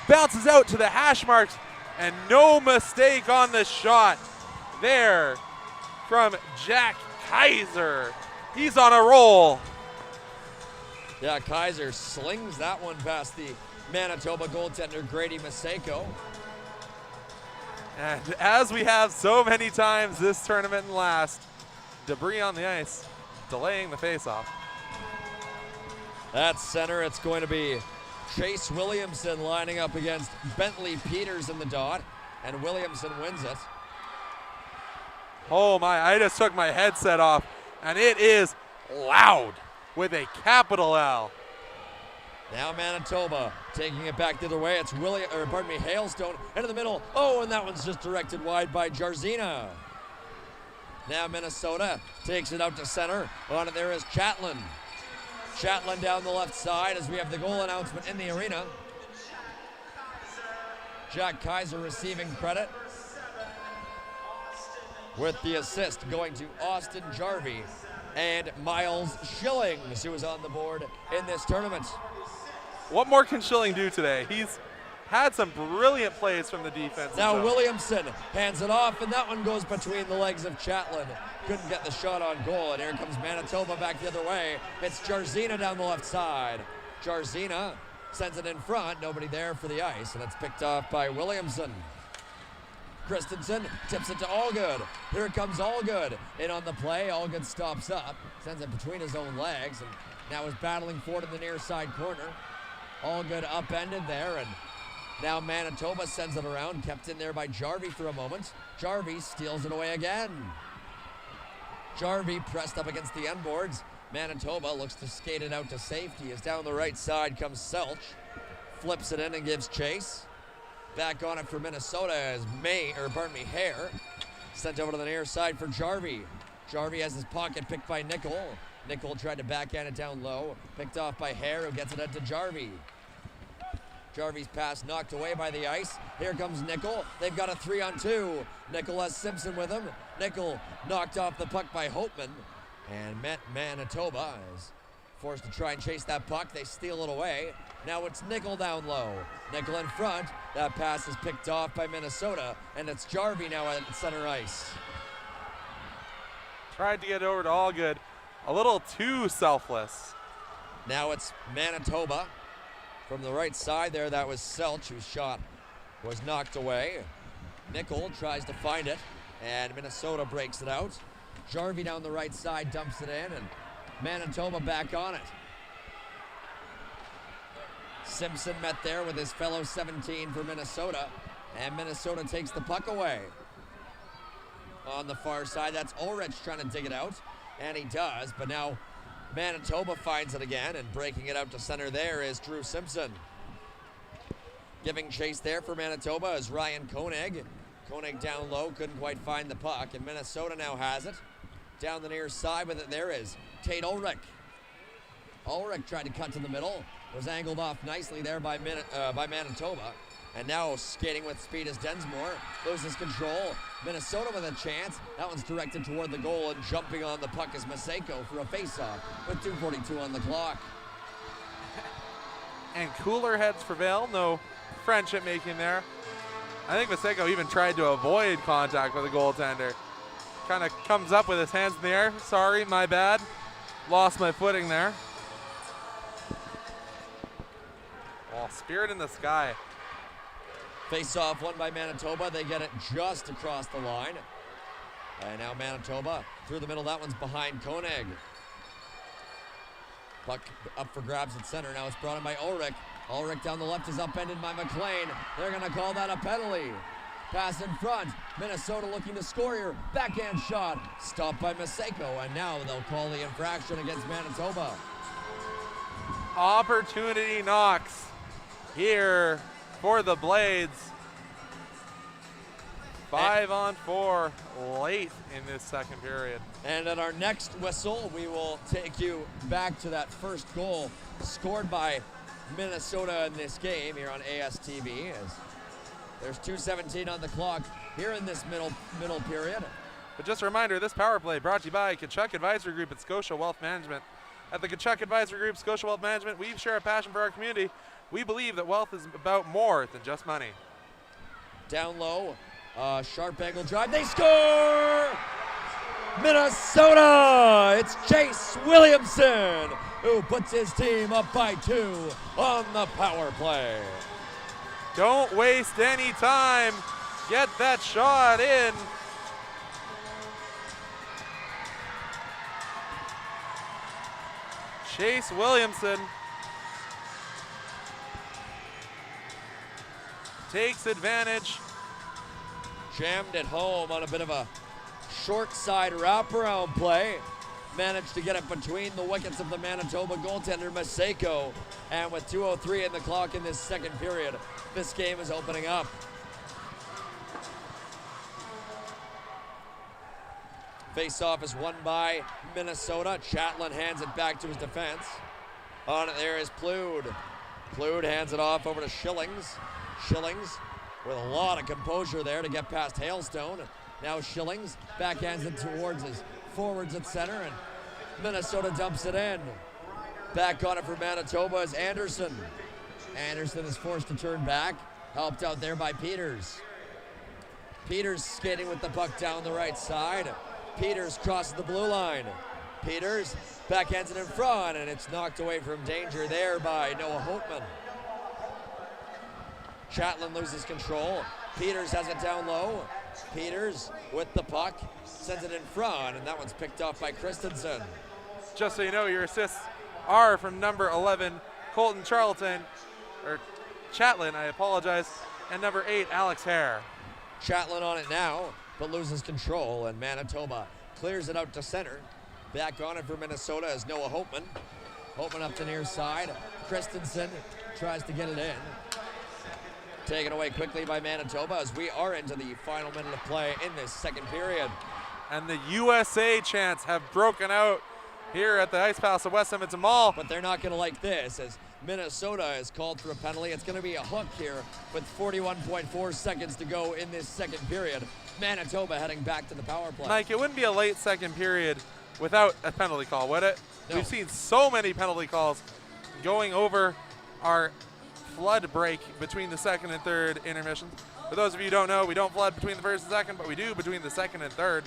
Bounces out to the hash marks, and no mistake on the shot there from Jack Kaiser. He's on a roll. Yeah, Kaiser slings that one past the Manitoba goaltender Grady Maseko. And as we have so many times this tournament and last, debris on the ice, delaying the faceoff. At center, it's going to be Chase Williamson lining up against Bentley Peters in the dot, and Williamson wins it. Oh my, I just took my headset off, and it is loud with a capital L. Now Manitoba taking it back the other way. It's Hailstone into the middle. Oh, and that one's just directed wide by Jarzina. Now Minnesota takes it out to center. On it there is Chatlin. Chatlin down the left side as we have the goal announcement in the arena. Jack Kaiser receiving credit with the assist going to Austin Jarvie and Miles Schillings, who is on the board in this tournament. What more can Schilling do today? He's had some brilliant plays from the defense. Now Williamson hands it off, and that one goes between the legs of Chatlin. Couldn't get the shot on goal, and here comes Manitoba back the other way. It's Jarzina down the left side. Jarzina sends it in front. Nobody there for the ice, and it's picked off by Williamson. Christensen tips it to Allgood. Here comes Allgood in on the play. Allgood stops up, sends it between his own legs, and now is battling for it in the near side corner. Allgood upended there, and now Manitoba sends it around, kept in there by Jarvie for a moment. Jarvie steals it away again. Jarvie pressed up against the end boards. Manitoba looks to skate it out to safety. As down the right side comes Selch. Flips it in and gives chase. Back on it for Minnesota as Hare. Sent over to the near side for Jarvie. Jarvie has his pocket picked by Nickel. Nickel tried to backhand it down low. Picked off by Hare, who gets it out to Jarvie. Jarvie's pass knocked away by the ice. Here comes Nickel. They've got a 3-on-2. Nickel has Simpson with him. Nickel knocked off the puck by Holtman. And Manitoba is forced to try and chase that puck. They steal it away. Now it's Nickel down low. Nickel in front. That pass is picked off by Minnesota. And it's Jarvie now at center ice. Tried to get over to Allgood. A little too selfless. Now it's Manitoba. From the right side there, that was Selch, who shot was knocked away. Nickel tries to find it, and Minnesota breaks it out. Jarvie down the right side dumps it in, and Manitoba back on it. Simpson met there with his fellow 17 for Minnesota, and Minnesota takes the puck away. On the far side, that's Ulrich trying to dig it out, and he does, but now Manitoba finds it again, and breaking it out to center there is Drew Simpson. Giving chase there for Manitoba is Ryan Koenig. Koenig down low, couldn't quite find the puck, and Minnesota now has it. Down the near side with it there is Tate Ulrich. Ulrich tried to cut to the middle, was angled off nicely there by Manitoba. And now skating with speed is Densmore, loses control. Minnesota with a chance. That one's directed toward the goal, and jumping on the puck is Maseko for a faceoff with 2:42 on the clock. And cooler heads prevail. No friendship making there. I think Maseko even tried to avoid contact with the goaltender. Kind of comes up with his hands in the air. Sorry, my bad. Lost my footing there. Oh, spirit in the sky. Face-off won by Manitoba. They get it just across the line. And now Manitoba through the middle. That one's behind Koenig. Puck up for grabs at center. Now it's brought in by Ulrich. Ulrich down the left is upended by McLean. They're going to call that a penalty. Pass in front. Minnesota looking to score here. Backhand shot. Stopped by Maseko. And now they'll call the infraction against Manitoba. Opportunity knocks here for the Blades. 5-on-4 late in this second period. And at our next whistle, we will take you back to that first goal scored by Minnesota in this game here on ASTV. As there's 2:17 on the clock here in this middle period. But just a reminder, this power play brought to you by Kachuk Advisory Group at Scotia Wealth Management. At the Kachuk Advisory Group, Scotia Wealth Management, we share a passion for our community. We believe that wealth is about more than just money. Down low, sharp angle drive. They score! Minnesota! It's Chase Williamson who puts his team up by 2 on the power play. Don't waste any time. Get that shot in. Chase Williamson takes advantage. Jammed at home on a bit of a short side wraparound play. Managed to get it between the wickets of the Manitoba goaltender Maseko. And with 2:03 in the clock in this second period, this game is opening up. Face-off is won by Minnesota. Chatlin hands it back to his defense. On it there is Plood. Plood hands it off over to Schillings. Schillings with a lot of composure there to get past Hailstone. Now Schillings backhands it towards his forwards at center, and Minnesota dumps it in. Back on it for Manitoba is Anderson. Anderson is forced to turn back. Helped out there by Peters. Peters skating with the puck down the right side. Peters crosses the blue line. Peters backhands it in front, and it's knocked away from danger there by Noah Holtman. Chatlin loses control. Peters has it down low. Peters with the puck sends it in front, and that one's picked off by Christensen. Just so you know, your assists are from number 11, Colton Charlton, or Chatlin, I apologize, and number 8, Alex Hare. Chatlin on it now, but loses control, and Manitoba clears it out to center. Back on it for Minnesota is Noah Holtman. Holtman up to near side. Christensen tries to get it in. Taken away quickly by Manitoba as we are into the final minute of play in this second period. And the USA chants have broken out here at the Ice Palace of West Edmonton Mall. But they're not going to like this as Minnesota is called for a penalty. It's going to be a hook here with 41.4 seconds to go in this second period. Manitoba heading back to the power play. Mike, it wouldn't be a late second period without a penalty call, would it? No. We've seen so many penalty calls going over our flood break between the second and third intermissions. For those of you who don't know, we don't flood between the first and second, but we do between the second and third.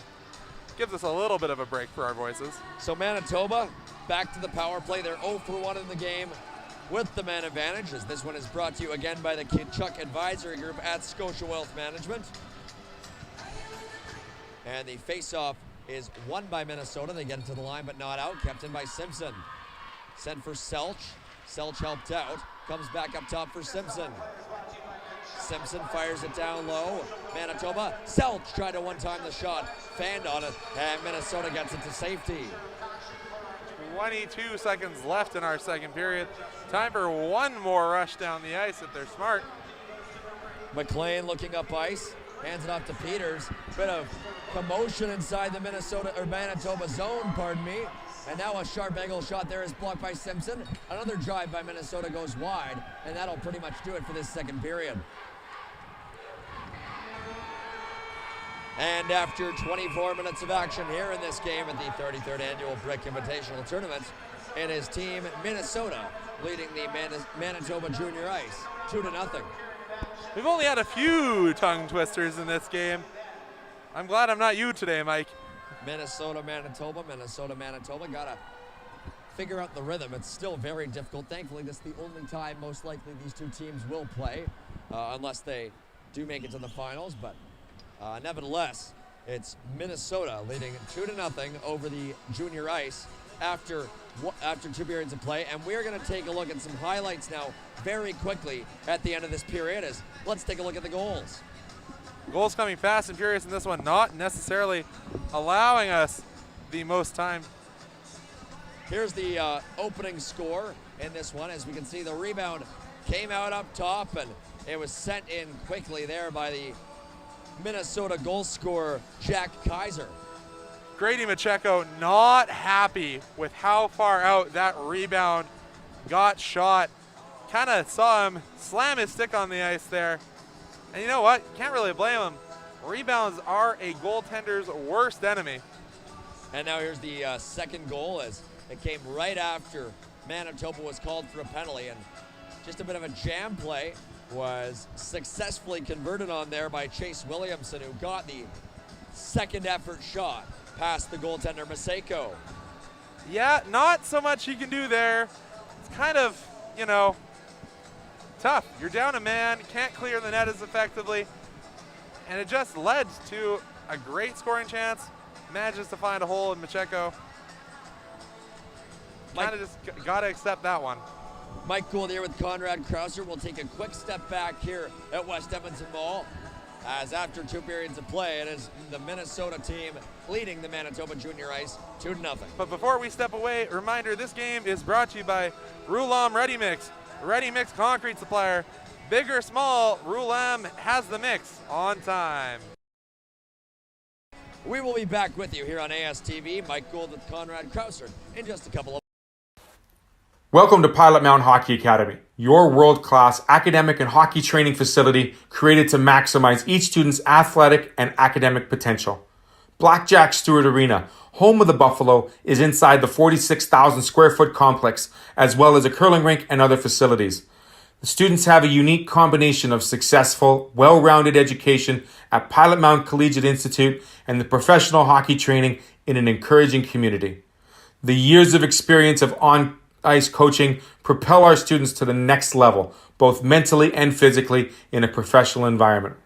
Gives us a little bit of a break for our voices. So Manitoba back to the power play. They're 0 for 1 in the game. with the man advantage, as this one is brought to you again by the Chuck Advisory Group at Scotia Wealth Management. And the face-off is won by Minnesota. They get it to the line, but not out. Kept in by Simpson. Sent for Selch. Selch helped out. Comes back up top for Simpson. Simpson fires it down low. Manitoba. Selch tried to one-time the shot. Fanned on it, and Minnesota gets it to safety. 22 seconds left in our second period. Time for one more rush down the ice if they're smart. McLean looking up ice. Hands it off to Peters. Bit of commotion inside the Manitoba zone, pardon me. And now a sharp angle shot there is blocked by Simpson. Another drive by Minnesota goes wide, and that'll pretty much do it for this second period. And after 24 minutes of action here in this game at the 33rd Annual Brick Invitational Tournament, it is Team Minnesota leading the Manitoba Junior Ice 2-0. We've only had a few tongue twisters in this game. I'm glad I'm not you today, Mike. Minnesota, Manitoba. Gotta figure out the rhythm. It's still very difficult. Thankfully, this is the only time most likely these two teams will play, unless they do make it to the finals. But nevertheless, it's Minnesota leading 2-0 over the junior ice after 2 periods of play. And we're going to take a look at some highlights now very quickly at the end of this period. Let's take a look at the goals. Goals coming fast and furious in this one, not necessarily allowing us the most time. Here's the opening score in this one. As we can see, the rebound came out up top, and it was sent in quickly there by the Minnesota goal scorer, Jack Kaiser. Grady Macheko not happy with how far out that rebound got shot. Kind of saw him slam his stick on the ice there. And you know what? Can't really blame him. Rebounds are a goaltender's worst enemy. And now here's the second goal, as it came right after Manitoba was called for a penalty. And just a bit of a jam play was successfully converted on there by Chase Williamson, who got the second effort shot past the goaltender Maseko. Yeah, not so much he can do there. It's kind of, tough. You're down a man, can't clear the net as effectively, and it just led to a great scoring chance. Manages to find a hole in Macheko. Kind of just got to accept that one. Mike Gould here with Conrad Krauser. We'll take a quick step back here at West Edmonton Mall, as after 2 periods of play, it is the Minnesota team leading the Manitoba Junior Ice 2-0. But before we step away, reminder, this game is brought to you by Roulam Ready Mix. Ready Mix concrete supplier. Big or small, Roulam has the mix on time. We will be back with you here on ASTV. Mike Gould with Conrad Krauser in just a couple of. Welcome to Pilot Mountain Hockey Academy, your world-class academic and hockey training facility created to maximize each student's athletic and academic potential. Blackjack Stewart Arena, home of the Buffalo, is inside the 46,000 square foot complex, as well as a curling rink and other facilities. The students have a unique combination of successful, well-rounded education at Pilot Mountain Collegiate Institute and the professional hockey training in an encouraging community. The years of experience of on-ice coaching propel our students to the next level, both mentally and physically, in a professional environment.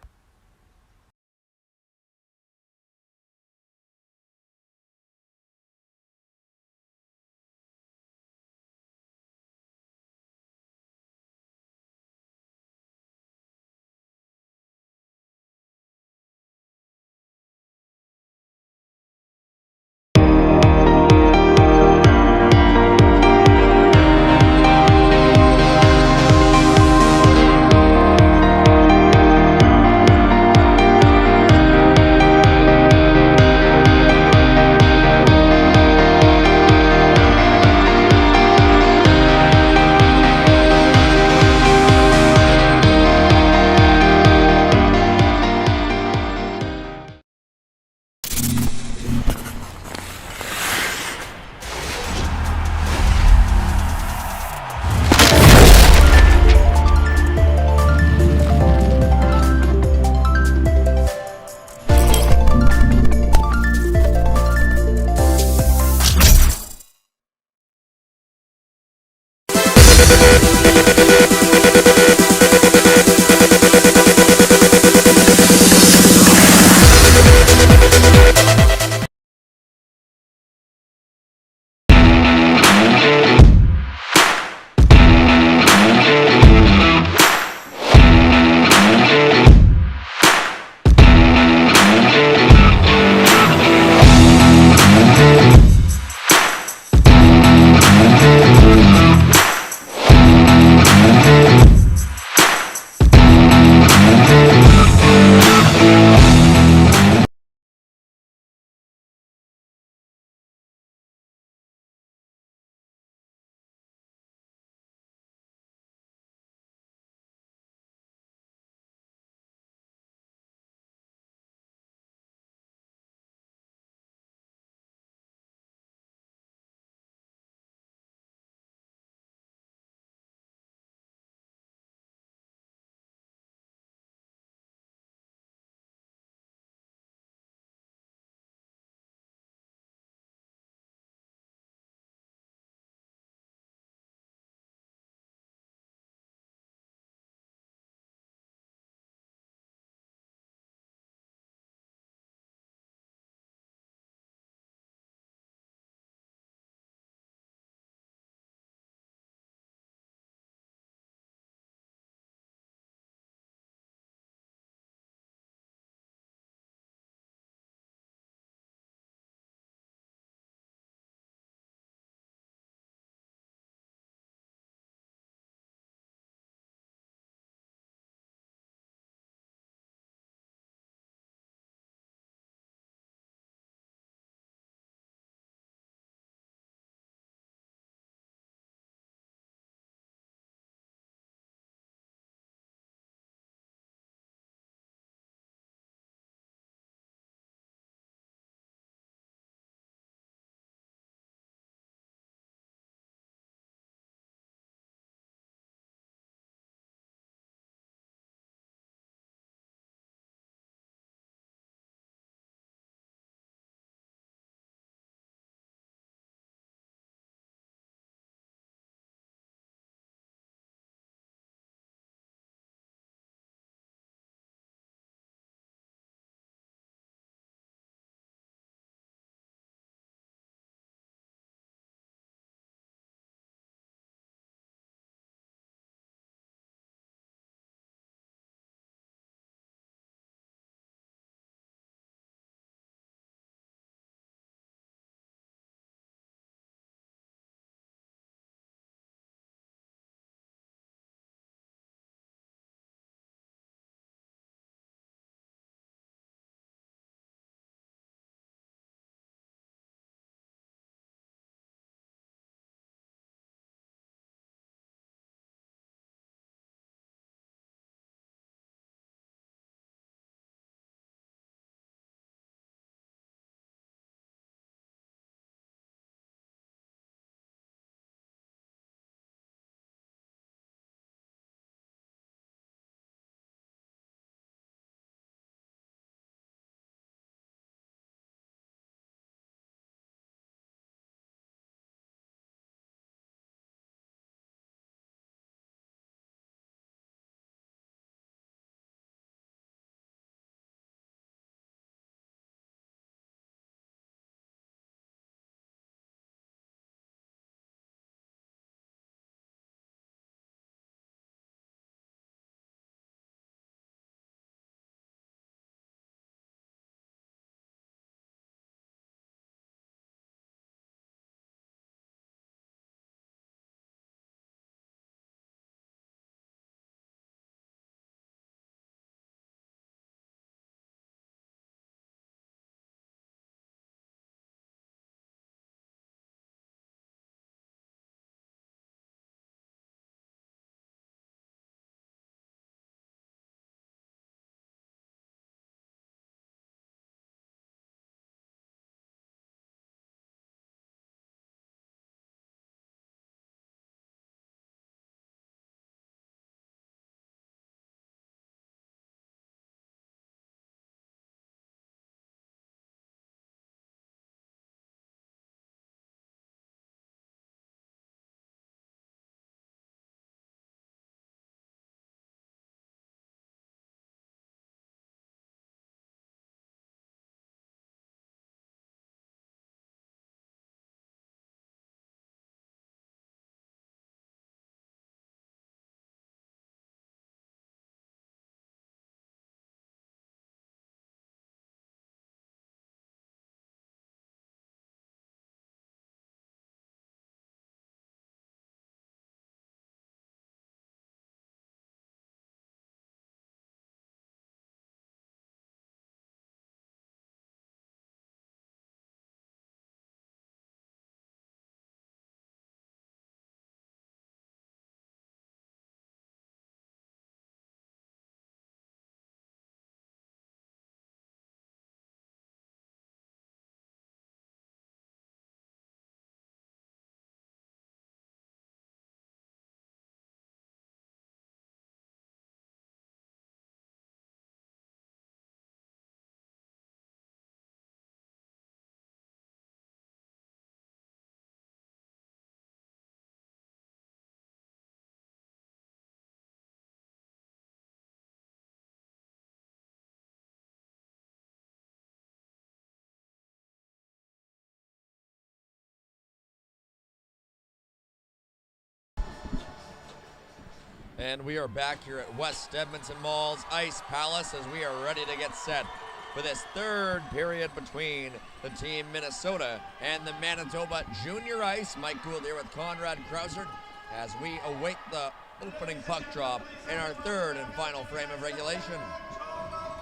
And we are back here at West Edmonton Mall's Ice Palace as we are ready to get set for this third period between the team Minnesota and the Manitoba Junior Ice. Mike Gould here with Conrad Krausert as we await the opening puck drop in our third and final frame of regulation.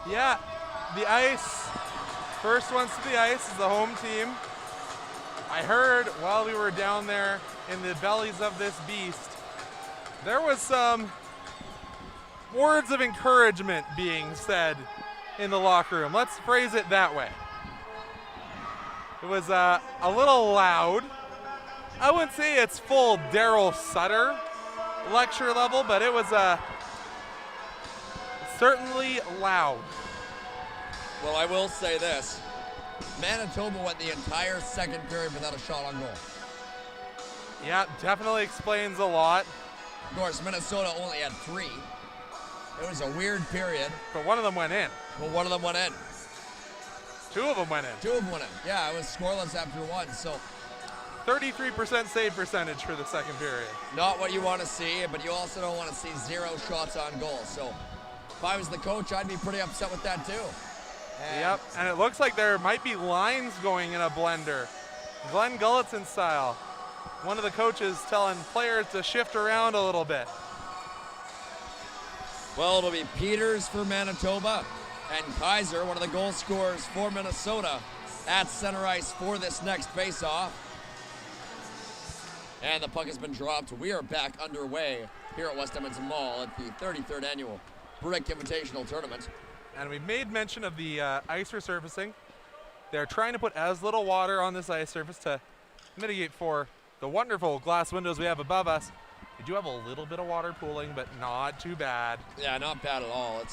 Yeah, the ice, first ones to the ice is the home team. I heard while we were down there in the bellies of this beast, there was some words of encouragement being said in the locker room. Let's phrase it that way. It was a little loud. I wouldn't say it's full Daryl Sutter lecture level, but it was certainly loud. Well, I will say this. Manitoba went the entire second period without a shot on goal. Yeah, definitely explains a lot. Of course, Minnesota only had 3. It was a weird period. But one of them went in. Well, one of them went in. 2 of them went in. 2 of them went in. Yeah, it was scoreless after 1, so 33% save percentage for the second period. not what you want to see, but you also don't want to see 0 shots on goal. So if I was the coach, I'd be pretty upset with that too. Yep, and it looks like there might be lines going in a blender. Glenn Gulletson style. One of the coaches telling players to shift around a little bit. Well, it'll be Peters for Manitoba and Kaiser, one of the goal scorers for Minnesota, at center ice for this next faceoff. And the puck has been dropped. We are back underway here at West Edmonton Mall at the 33rd annual Brick Invitational Tournament. And we made mention of the ice resurfacing. They're trying to put as little water on this ice surface to mitigate for the wonderful glass windows we have above us. We do have a little bit of water pooling, but not too bad. Yeah, not bad at all. It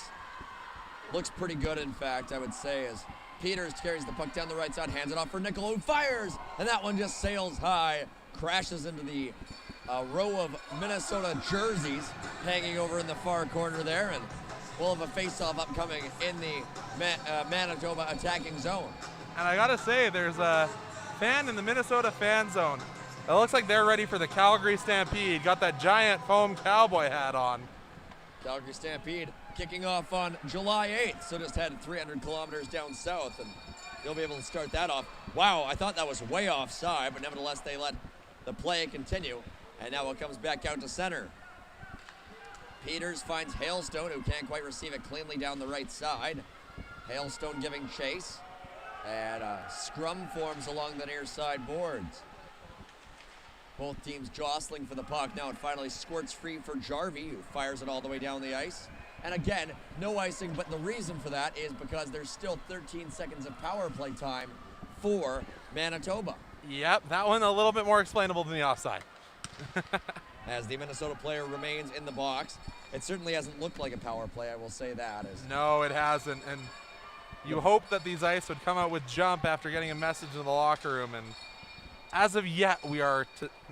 looks pretty good, in fact, I would say, as Peters carries the puck down the right side, hands it off for Nickel, who fires, and that one just sails high, crashes into the row of Minnesota jerseys hanging over in the far corner there, and we'll have a face-off upcoming in the Manitoba attacking zone. And I gotta say, there's a fan in the Minnesota fan zone. It looks like they're ready for the Calgary Stampede. Got that giant foam cowboy hat on. Calgary Stampede kicking off on July 8th, so just headed 300 kilometers down south, and you'll be able to start that off. Wow, I thought that was way offside, but nevertheless they let the play continue, and now it comes back out to center. Peters finds Hailstone, who can't quite receive it cleanly down the right side. Hailstone giving chase, and a scrum forms along the near side boards. Both teams jostling for the puck. Now it finally squirts free for Jarvie, who fires it all the way down the ice. And again, no icing, but the reason for that is because there's still 13 seconds of power play time for Manitoba. Yep, that one a little bit more explainable than the offside. As the Minnesota player remains in the box. It certainly hasn't looked like a power play, I will say that. No, it hasn't. And you hope that these ice would come out with jump after getting a message in the locker room. And as of yet, we are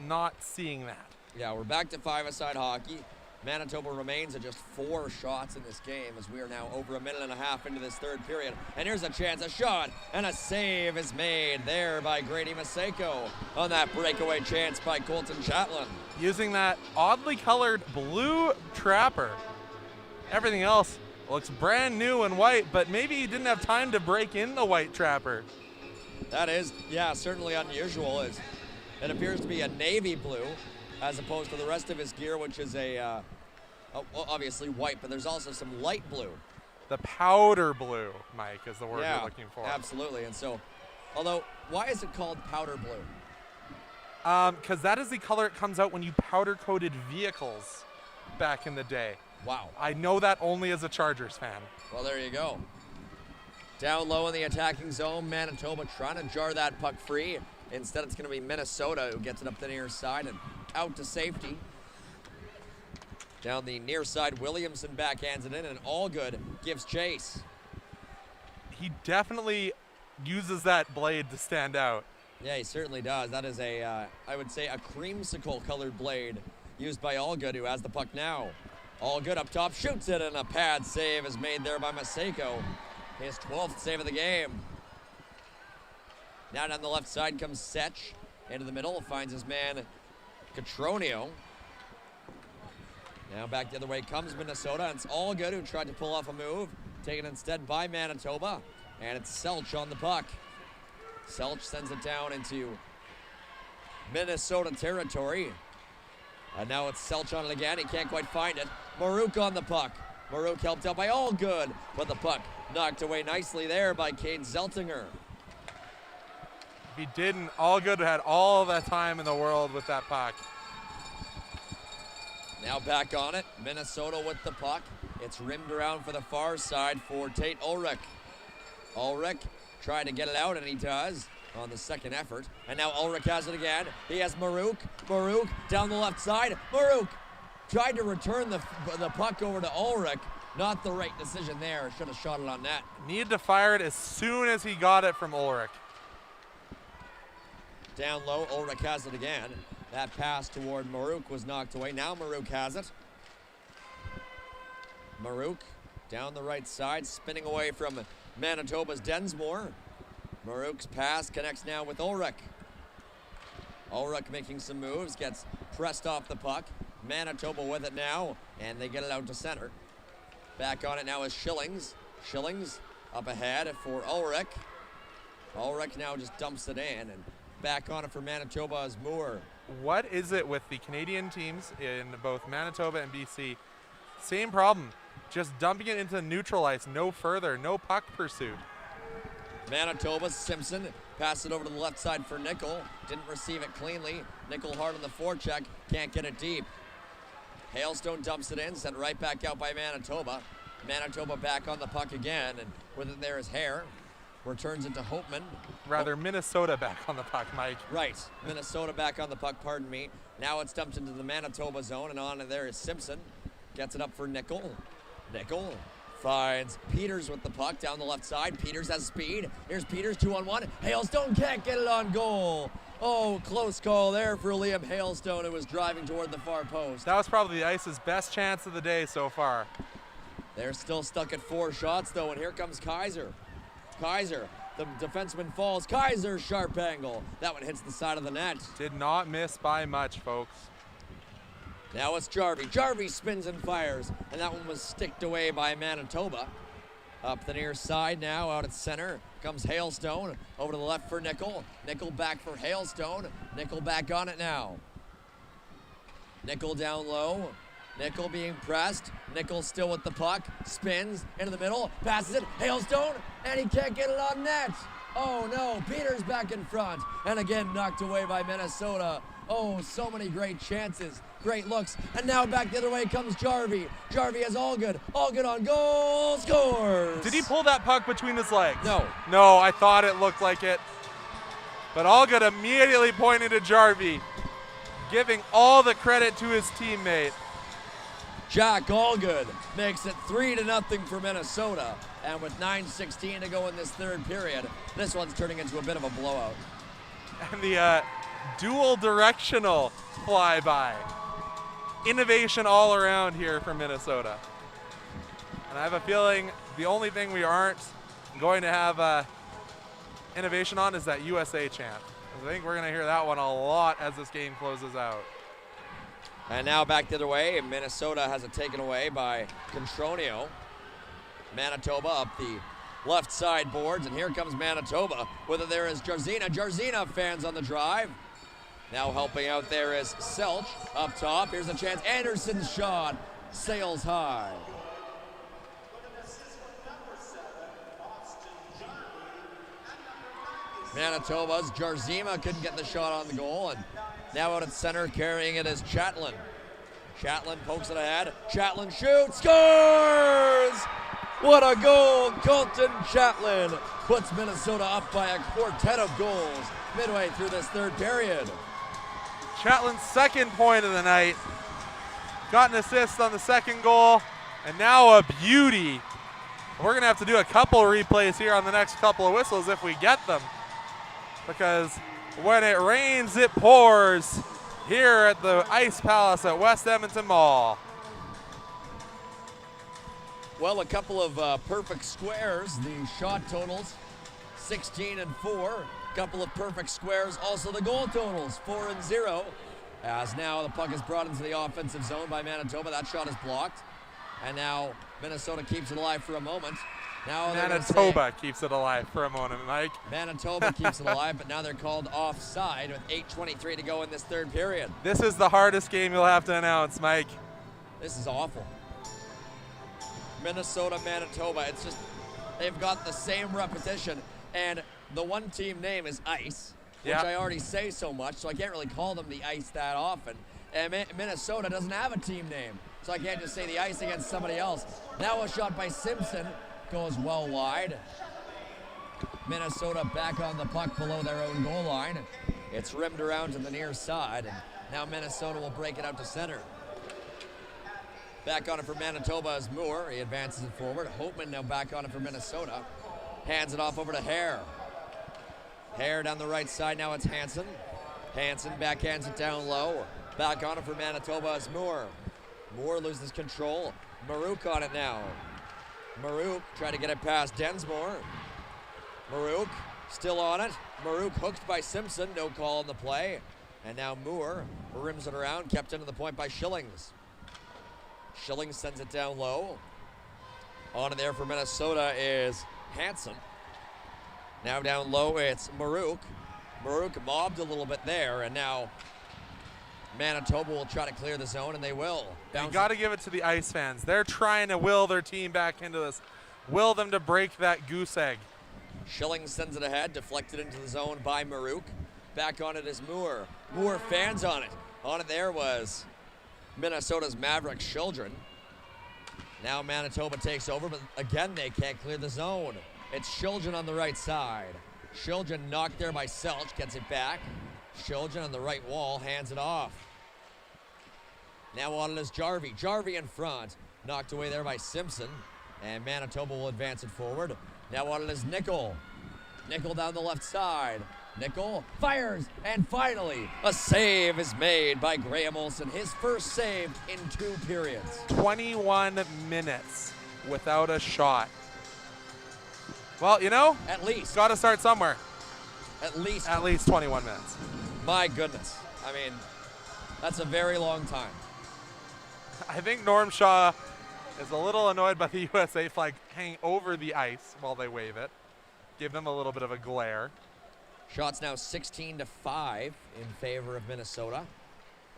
not seeing that. Yeah, we're back to 5-a-side hockey. Manitoba remains at just 4 shots in this game as we are now over a minute and a half into this third period. And here's a chance, a shot, and a save is made there by Grady Maseko on that breakaway chance by Colton Chatelain. Using that oddly colored blue trapper. Everything else looks brand new and white, but maybe he didn't have time to break in the white trapper. That is, yeah, certainly unusual. As it appears to be a navy blue as opposed to the rest of his gear, which is obviously white, but there's also some light blue. The powder blue, Mike, is the word you're looking for. Absolutely. And so, although, why is it called powder blue? Because that is the color it comes out when you powder-coated vehicles back in the day. Wow. I know that only as a Chargers fan. Well, there you go. Down low in the attacking zone, Manitoba trying to jar that puck free. Instead, it's going to be Minnesota who gets it up the near side and out to safety. Down the near side, Williamson backhands it in, and Allgood gives chase. He definitely uses that blade to stand out. Yeah, he certainly does. That is I would say, a creamsicle-colored blade used by Allgood, who has the puck now. Allgood up top, shoots it, and a pad save is made there by Maseko. His 12th save of the game. Now down the left side comes Sech. Into the middle, finds his man, Catronio. Now back the other way comes Minnesota, and it's Allgood who tried to pull off a move, taken instead by Manitoba, and it's Selch on the puck. Selch sends it down into Minnesota territory. And now it's Selch on it again. He can't quite find it. Maruk on the puck. Maruk helped out by Allgood, but the puck knocked away nicely there by Cade Zeltinger. If he didn't, Allgood had all that time in the world with that puck. Now back on it, Minnesota with the puck. It's rimmed around for the far side for Tate Ulrich. Ulrich trying to get it out, and he does on the second effort. And now Ulrich has it again. He has Maruk. Maruk down the left side. Maruk tried to return the puck over to Ulrich. Not the right decision there. Should have shot it on net. Needed to fire it as soon as he got it from Ulrich. Down low, Ulrich has it again. That pass toward Maruk was knocked away. Now Maruk has it. Maruk down the right side, spinning away from Manitoba's Densmore. Maruk's pass connects now with Ulrich. Ulrich making some moves, gets pressed off the puck. Manitoba with it now, and they get it out to center. Back on it now is Schillings. Schillings up ahead for Ulrich. Ulrich now just dumps it in, and back on it for Manitoba is Moore. What is it with the Canadian teams in both Manitoba and BC? Same problem, just dumping it into neutral ice, no further, no puck pursuit. Manitoba, Simpson, pass it over to the left side for Nickel. Didn't receive it cleanly. Nickel hard on the forecheck, can't get it deep. Hailstone dumps it in, sent right back out by Manitoba. Manitoba back on the puck again, and with it there is Hare. Returns it to Hopeman. Rather, Minnesota back on the puck, Mike. Right, Minnesota back on the puck, pardon me. Now it's dumped into the Manitoba zone, and on there is Simpson. Gets it up for Nickel. Nickel finds Peters with the puck down the left side. Peters has speed. Here's Peters, 2-on-1. Hailstone can't get it on goal. Oh, close call there for Liam Hailstone, who was driving toward the far post. That was probably the Ice's best chance of the day so far. They're still stuck at 4 shots, though, and here comes Kaiser. Kaiser, the defenseman falls. Kaiser, sharp angle. That one hits the side of the net. Did not miss by much, folks. Now it's Jarvie. Jarvie spins and fires, and that one was sticked away by Manitoba. Up the near side now, out at center, comes Hailstone. Over to the left for Nickel. Nickel back for Hailstone. Nickel back on it now. Nickel down low. Nickel being pressed. Nickel still with the puck. Spins into the middle. Passes it. Hailstone, and he can't get it on net. Oh no, Peters back in front. And again knocked away by Minnesota. Oh, so many great chances. Great looks. And now back the other way comes Jarvie. Jarvie has Allgood. Allgood on goal. Scores. Did he pull that puck between his legs? No. No, I thought it looked like it. But Allgood immediately pointed to Jarvie, giving all the credit to his teammate. Jack Allgood makes it 3-0 for Minnesota. And with 9:16 to go in this third period, this one's turning into a bit of a blowout. And the dual directional flyby. Innovation all around here for Minnesota. And I have a feeling the only thing we aren't going to have innovation on is that USA chant. I think we're going to hear that one a lot as this game closes out. And now back the other way, Minnesota has it taken away by Contronio. Manitoba up the left side boards, and here comes Manitoba. Whether there is Jarzina. Jarzina fans on the drive. Now helping out there is Selch up top. Here's a chance. Anderson's shot sails high. Manitoba's Jarzima couldn't get the shot on the goal, and now out at center carrying it is Chatlin. Chatlin pokes it ahead. Chatlin shoots, scores! What a goal! Colton Chatlin puts Minnesota up by a quartet of goals midway through this third period. Chatlin's second point of the night. Got an assist on the second goal, and now a beauty. We're going to have to do a couple replays here on the next couple of whistles if we get them, because when it rains, it pours here at the Ice Palace at West Edmonton Mall. Well, a couple of perfect squares. The shot totals, 16 and 4. Couple of perfect squares. Also the goal totals, 4 and 0. As now the puck is brought into the offensive zone by Manitoba. That shot is blocked. And now Minnesota keeps it alive for a moment. Now Manitoba keeps it alive for a moment, Mike. Manitoba keeps it alive, but now they're called offside with 8:23 to go in this third period. This is the hardest game you'll have to announce, Mike. This is awful. Minnesota, Manitoba, it's just, they've got the same repetition, and the one team name is Ice, which I already say so much, so I can't really call them the Ice that often. And Minnesota doesn't have a team name, so I can't just say the Ice against somebody else. Now a shot by Simpson goes well wide. Minnesota back on the puck below their own goal line. It's rimmed around to the near side, and now Minnesota will break it out to center. Back on it for Manitoba is Moore. He advances it forward. Holtman now back on it for Minnesota. Hands it off over to Hare. Hare down the right side. Now it's Hansen. Hansen backhands it down low. Back on it for Manitoba is Moore. Moore loses control. Marouk on it now. Marouk trying to get it past Densmore. Marouk still on it. Marouk hooked by Simpson. No call on the play. And now Moore rims it around. Kept into the point by Schillings. Schillings sends it down low. On there for Minnesota is Hansen. Now down low it's Marouk. Marouk mobbed a little bit there, and now Manitoba will try to clear the zone, and they will. You got to give it to the Ice fans. They're trying to will their team back into this. Will them to break that goose egg. Schillings sends it ahead, deflected into the zone by Marouk. Back on it is Moore. Moore fans on it. On it there was Minnesota's Maverick Children. Now Manitoba takes over, but again they can't clear the zone. It's Children on the right side. Children knocked there by Selch, gets it back. Children on the right wall, hands it off. Now on it is Jarvie. Jarvie in front, knocked away there by Simpson. And Manitoba will advance it forward. Now on it is Nickel. Nickel down the left side. Nickel fires, and finally a save is made by Graham Olsen. His first save in 2 periods. 21 minutes without a shot. Well, you know, at least got to start somewhere. At least 21 minutes. My goodness. I mean, that's a very long time. I think Norm Shaw is a little annoyed by the USA flag hanging over the ice while they wave it. Give them a little bit of a glare. Shots now 16-5 in favor of Minnesota.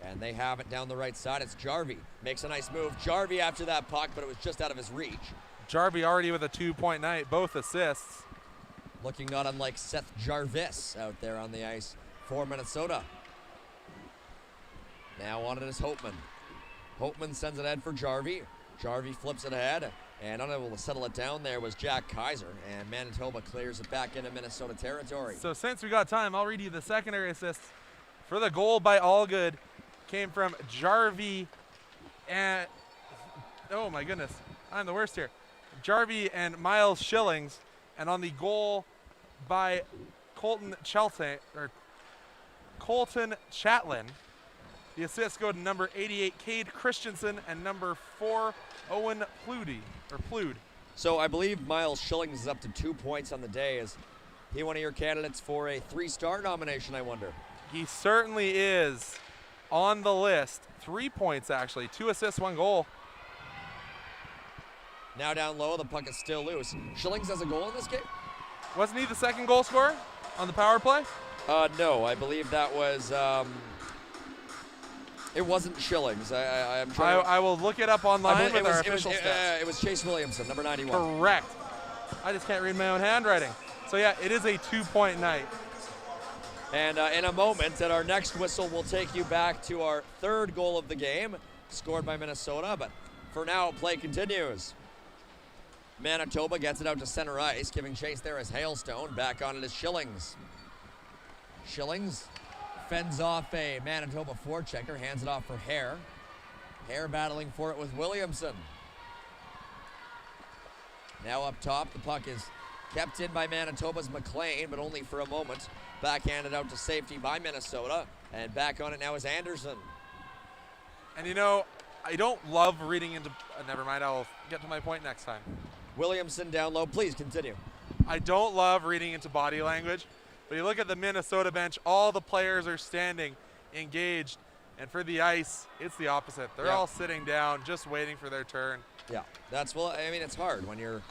And they have it down the right side. It's Jarvie. Makes a nice move. Jarvie after that puck, but it was just out of his reach. Jarvie already with a 2-point night, both assists. Looking not unlike Seth Jarvis out there on the ice for Minnesota. Now on it is Holtman. Holtman sends it ahead for Jarvie. Jarvie flips it ahead. And unable to settle it down there was Jack Kaiser. And Manitoba clears it back into Minnesota territory. So since we got time, I'll read you the secondary assist for the goal by Allgood. Came from Jarvie and, oh my goodness, I'm the worst here. Jarvie and Miles Schillings. And on the goal by Colton Chatlin, the assists go to number 88, Cade Christensen, and number 4, Owen Plude. So I believe Miles Schillings is up to 2 points on the day. Is he one of your candidates for a 3-star nomination, I wonder? He certainly is on the list. 3 points, actually. 2 assists, 1 goal. Now down low, the puck is still loose. Schillings has a goal in this game? Wasn't he the second goal scorer on the power play? No, I believe that was... it wasn't Schillings. I'm trying. I will look it up online with our official stats. It was Chase Williamson, number 91. Correct. I just can't read my own handwriting. So yeah, it is a 2-point night. And in a moment, at our next whistle, we'll take you back to our third goal of the game, scored by Minnesota. But for now, play continues. Manitoba gets it out to center ice, giving chase there is Hailstone. Back on it is Schillings. Schillings fends off a Manitoba forechecker, hands it off for Hare. Hare battling for it with Williamson. Now up top, the puck is kept in by Manitoba's McLean, but only for a moment. Backhanded out to safety by Minnesota, and back on it now is Anderson. And you know, I don't love reading into, never mind, I'll get to my point next time. Williamson down low, please continue. I don't love reading into body language, but you look at the Minnesota bench, all the players are standing, engaged. And for the ice, it's the opposite. They're all sitting down, just waiting for their turn. Yeah, I mean, it's hard when you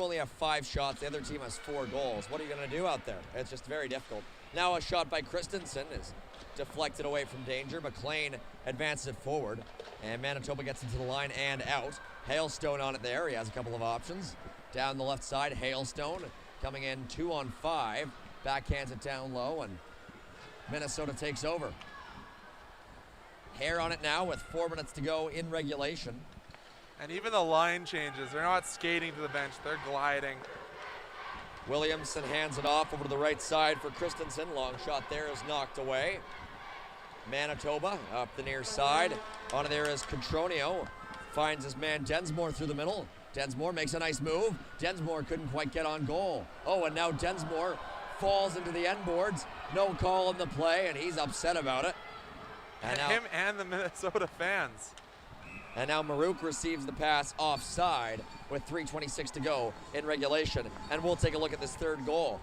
only have 5 shots. The other team has 4 goals. What are you going to do out there? It's just very difficult. Now a shot by Christensen is deflected away from danger. McLean advances it forward, and Manitoba gets into the line and out. Hailstone on it there. He has a couple of options. Down the left side, Hailstone coming in 2-on-5. Backhands it down low, and Minnesota takes over. Hare on it now with 4 minutes to go in regulation. And even the line changes. They're not skating to the bench. They're gliding. Williamson hands it off over to the right side for Christensen. Long shot there is knocked away. Manitoba up the near side. On there is Cotroneo. Finds his man Densmore through the middle. Densmore makes a nice move. Densmore couldn't quite get on goal. Oh, and now Densmore falls into the end boards. No call in the play, and he's upset about it. And him and the Minnesota fans. And now Marouk receives the pass offside with 3:26 to go in regulation. And we'll take a look at this third goal.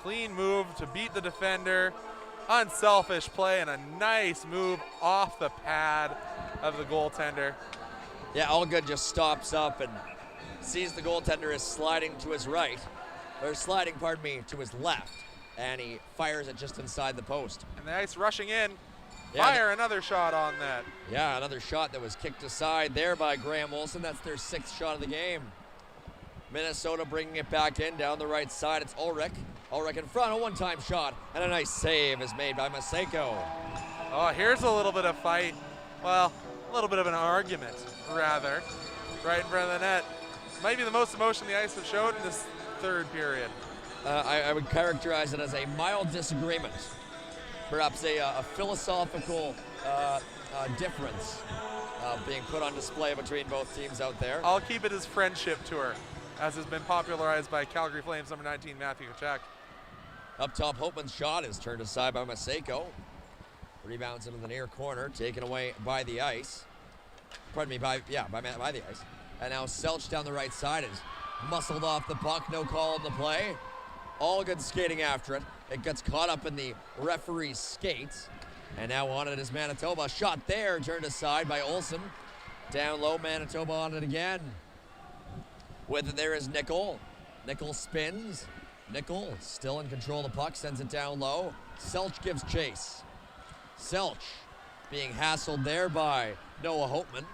Clean move to beat the defender. Unselfish play and a nice move off the pad of the goaltender. Yeah, Allgood just stops up and sees the goaltender is sliding to his right. Or sliding, pardon me, to his left. And he fires it just inside the post. And the ice rushing in. Fire another shot on that. Yeah, another shot that was kicked aside there by Graham Olsen. That's their 6th shot of the game. Minnesota bringing it back in down the right side. It's Ulrich. Ulrich in front, a one-time shot. And a nice save is made by Maseko. Oh, here's a little bit of fight. Well, a little bit of an argument, rather. Right in front of the net. Might be the most emotion the Ice have showed in this third period. I would characterize it as a mild disagreement. Perhaps a philosophical difference being put on display between both teams out there. I'll keep it as friendship tour, as has been popularized by Calgary Flames number 19, Matthew Tkachuk. Up top, Hopeman's shot is turned aside by Maseko. Rebounds into the near corner, taken away by the ice. Pardon me, by the ice. And now Selch down the right side is muscled off the puck, no call in the play. All good skating after it. It gets caught up in the referee's skates. And now on it is Manitoba. Shot there, turned aside by Olsen. Down low, Manitoba on it again. With it there is Nickel. Nickel spins. Nickel still in control of the puck, sends it down low. Selch gives chase. Selch being hassled there by Noah Hopeman.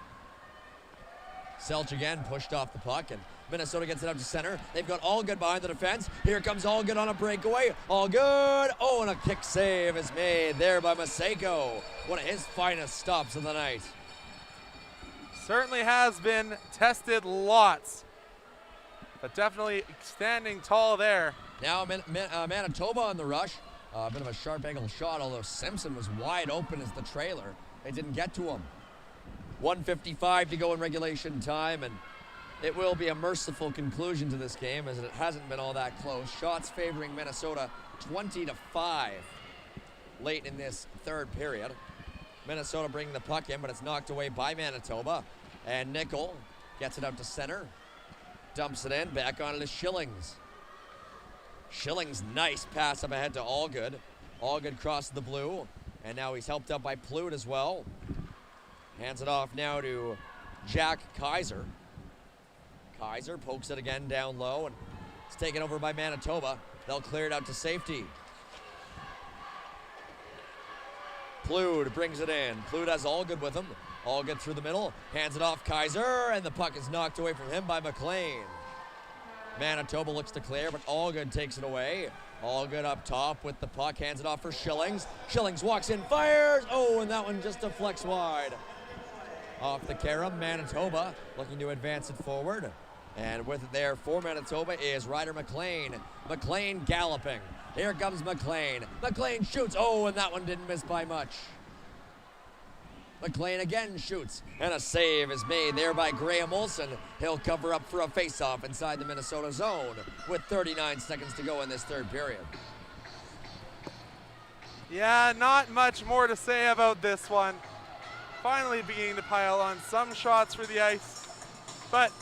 Selch again pushed off the puck, and Minnesota gets it out to center. They've got Allgood behind the defense. Here comes Allgood on a breakaway. Allgood. Oh, and a kick save is made there by Maseko. One of his finest stops of the night. Certainly has been tested lots, but definitely standing tall there. Now Manitoba on the rush. A bit of a sharp angle shot, although Simpson was wide open as the trailer. They didn't get to him. 1:55 to go in regulation time, and it will be a merciful conclusion to this game as it hasn't been all that close. Shots favoring Minnesota 20-5 late in this third period. Minnesota bringing the puck in, but it's knocked away by Manitoba. And Nickel gets it out to center. Dumps it in, back on to Schillings. Schillings, nice pass up ahead to Allgood. Allgood crosses the blue, and now he's helped up by Plout as well. Hands it off now to Jack Kaiser. Kaiser pokes it again down low, and it's taken over by Manitoba. They'll clear it out to safety. Plout brings it in. Plout has Allgood with him. Allgood through the middle, hands it off Kaiser, and the puck is knocked away from him by McLean. Manitoba looks to clear, but Allgood takes it away. Allgood up top with the puck, hands it off for Schillings. Schillings walks in, fires! Oh, and that one just deflects wide. Off the carom, Manitoba looking to advance it forward. And with it there for Manitoba is Ryder McLean. McLean galloping. Here comes McLean. McLean shoots. Oh, and that one didn't miss by much. McLean again shoots, and a save is made there by Graham Olsen. He'll cover up for a face-off inside the Minnesota zone with 39 seconds to go in this third period. Yeah, not much more to say about this one. Finally beginning to pile on some shots for the Ice, but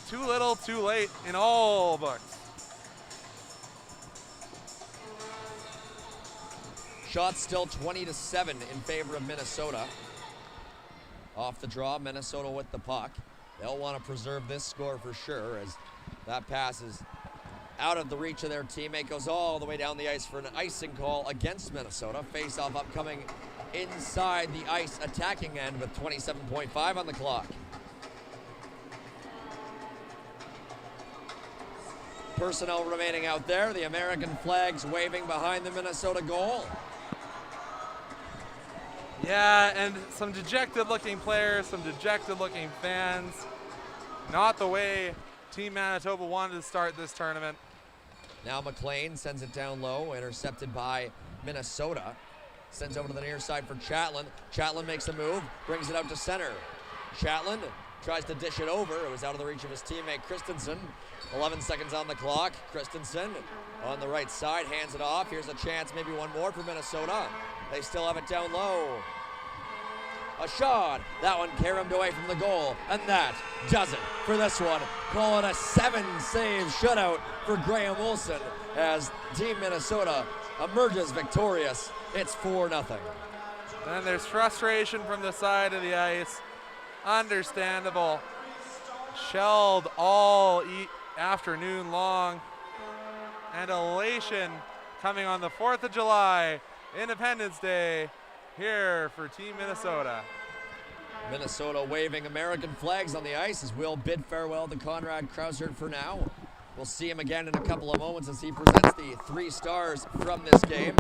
too little, too late in all books. Shots still 20-7 in favor of Minnesota. Off the draw, Minnesota with the puck. They'll want to preserve this score for sure, as that pass is out of the reach of their teammate, goes all the way down the ice for an icing call against Minnesota. Face-off upcoming inside the ice attacking end with 27.5 on the clock. Personnel remaining out there, the American flags waving behind the Minnesota goal. Yeah, and some dejected-looking players, some dejected-looking fans. Not the way Team Manitoba wanted to start this tournament. Now McLean sends it down low, intercepted by Minnesota. Sends over to the near side for Chatelain. Chatelain makes a move, brings it out to center. Chatelain tries to dish it over. It was out of the reach of his teammate Christensen. 11 seconds on the clock. Christensen on the right side, hands it off. Here's a chance, maybe one more for Minnesota. They still have it down low. A shot. That one caromed away from the goal, and that does it for this one. Call it a 7-save shutout for Graham Olsen as Team Minnesota emerges victorious. It's 4-0. And there's frustration from the side of the ice. Understandable. Shelled all afternoon long. And elation coming on the 4th of July, Independence Day, here for Team Minnesota. Minnesota waving American flags on the ice as we'll bid farewell to Conrad Krausert for now. We'll see him again in a couple of moments as he presents the 3 stars from this game.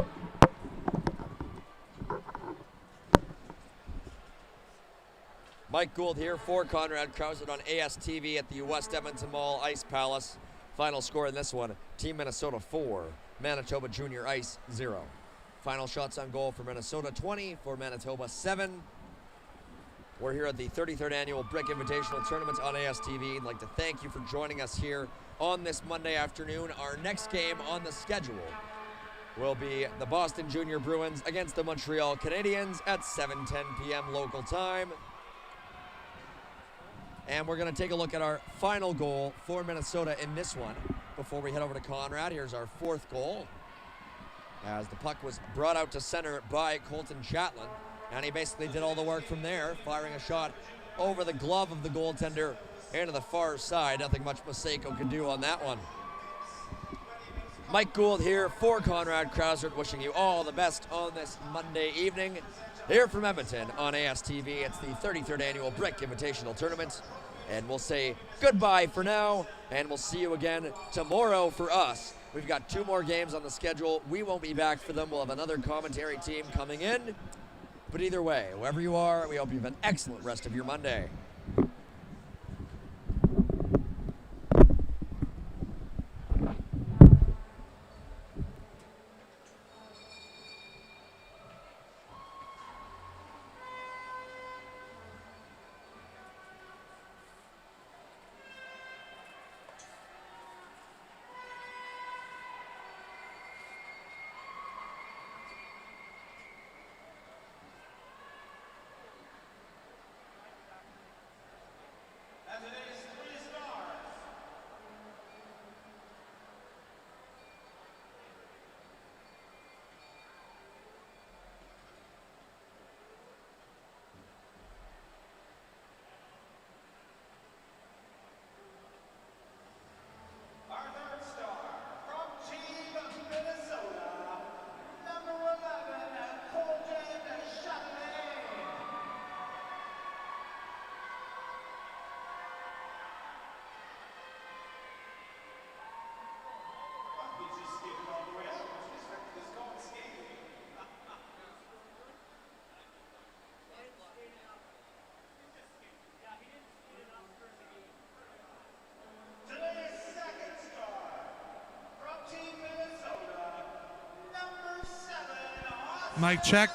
Mike Gould here for Conrad Krausert on ASTV at the West Edmonton Mall Ice Palace. Final score in this one, Team Minnesota 4, Manitoba Junior Ice 0. Final shots on goal for Minnesota 20, for Manitoba 7. We're here at the 33rd Annual Brick Invitational Tournament on ASTV. I'd like to thank you for joining us here on this Monday afternoon. Our next game on the schedule will be the Boston Junior Bruins against the Montreal Canadiens at 7:10 p.m. local time. And we're going to take a look at our final goal for Minnesota in this one. Before we head over to Conrad, here's our 4th goal. As the puck was brought out to center by Colton Chatelain. And he basically did all the work from there, firing a shot over the glove of the goaltender into the far side. Nothing much Maseko could do on that one. Mike Gould here for Conrad Krausert, wishing you all the best on this Monday evening. Here from Edmonton on ASTV, it's the 33rd Annual Brick Invitational Tournament. And we'll say goodbye for now, and we'll see you again tomorrow for us. We've got 2 more games on the schedule. We won't be back for them. We'll have another commentary team coming in. But either way, wherever you are, we hope you have an excellent rest of your Monday. Mic check.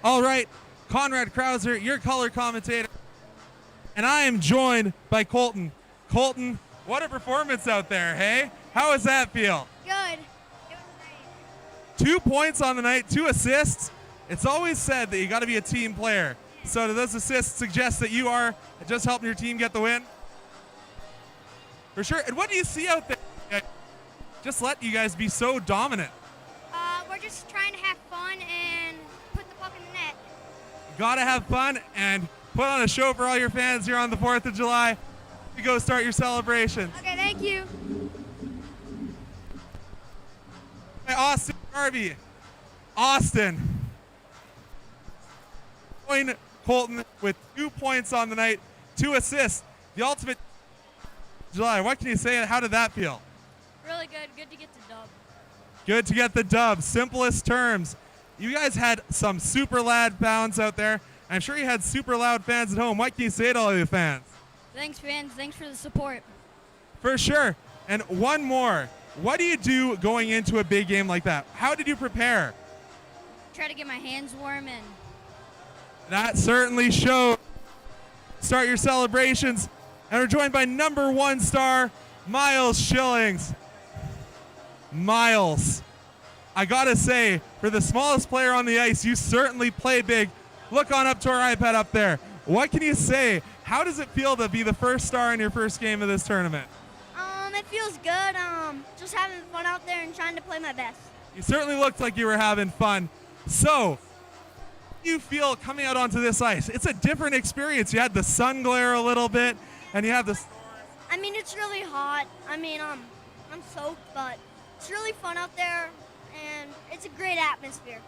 All right, Conrad Krauser, your color commentator. And I am joined by Colton. Colton, what a performance out there, hey? How does that feel? Good. 2 points on the night, 2 assists. It's always said that you got to be a team player. So do those assists suggest that you are just helping your team get the win? For sure. And what do you see out there? Just let you guys be so dominant. We're just trying to have fun and put the puck in the net. Gotta have fun and put on a show for all your fans here on the 4th of July. You go start your celebration. Okay, thank you. Austin Harvey. Austin. Join Colton with 2 points on the night, 2 assists. The ultimate July. What can you say? How did that feel? Really good. Good to get the dub. Good to get the dub. Simplest terms. You guys had some super loud fans out there. I'm sure you had super loud fans at home. What can you say to all the fans? Thanks, fans. Thanks for the support. For sure. And one more. What do you do going into a big game like that? How did you prepare? Try to get my hands warm and that certainly showed. Start your celebrations. And we're joined by number 1 star, Miles Schillings. Miles, I gotta say, for the smallest player on the ice, you certainly play big. Look on up to our iPad up there. What can you say? How does it feel to be the first star in your first game of this tournament? it feels good. Just having fun out there and trying to play my best. You certainly looked like you were having fun. So, how do you feel coming out onto this ice? It's a different experience. You had the sun glare a little bit, and you have the... I mean, it's really hot. I mean, I'm soaked, but it's really fun out there, and it's a great atmosphere.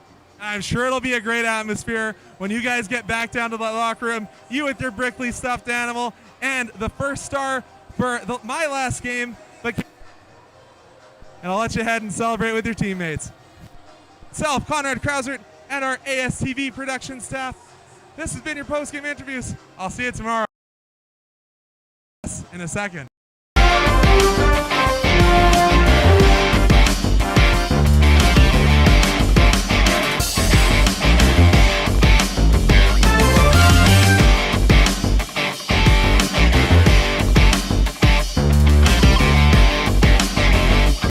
I'm sure it'll be a great atmosphere when you guys get back down to the locker room, you with your Brickley stuffed animal, and the first star for my last game. And I'll let you head and celebrate with your teammates. Self, Conrad Krauser, and our ASTV production staff. This has been your post-game interviews. I'll see you tomorrow. In a second.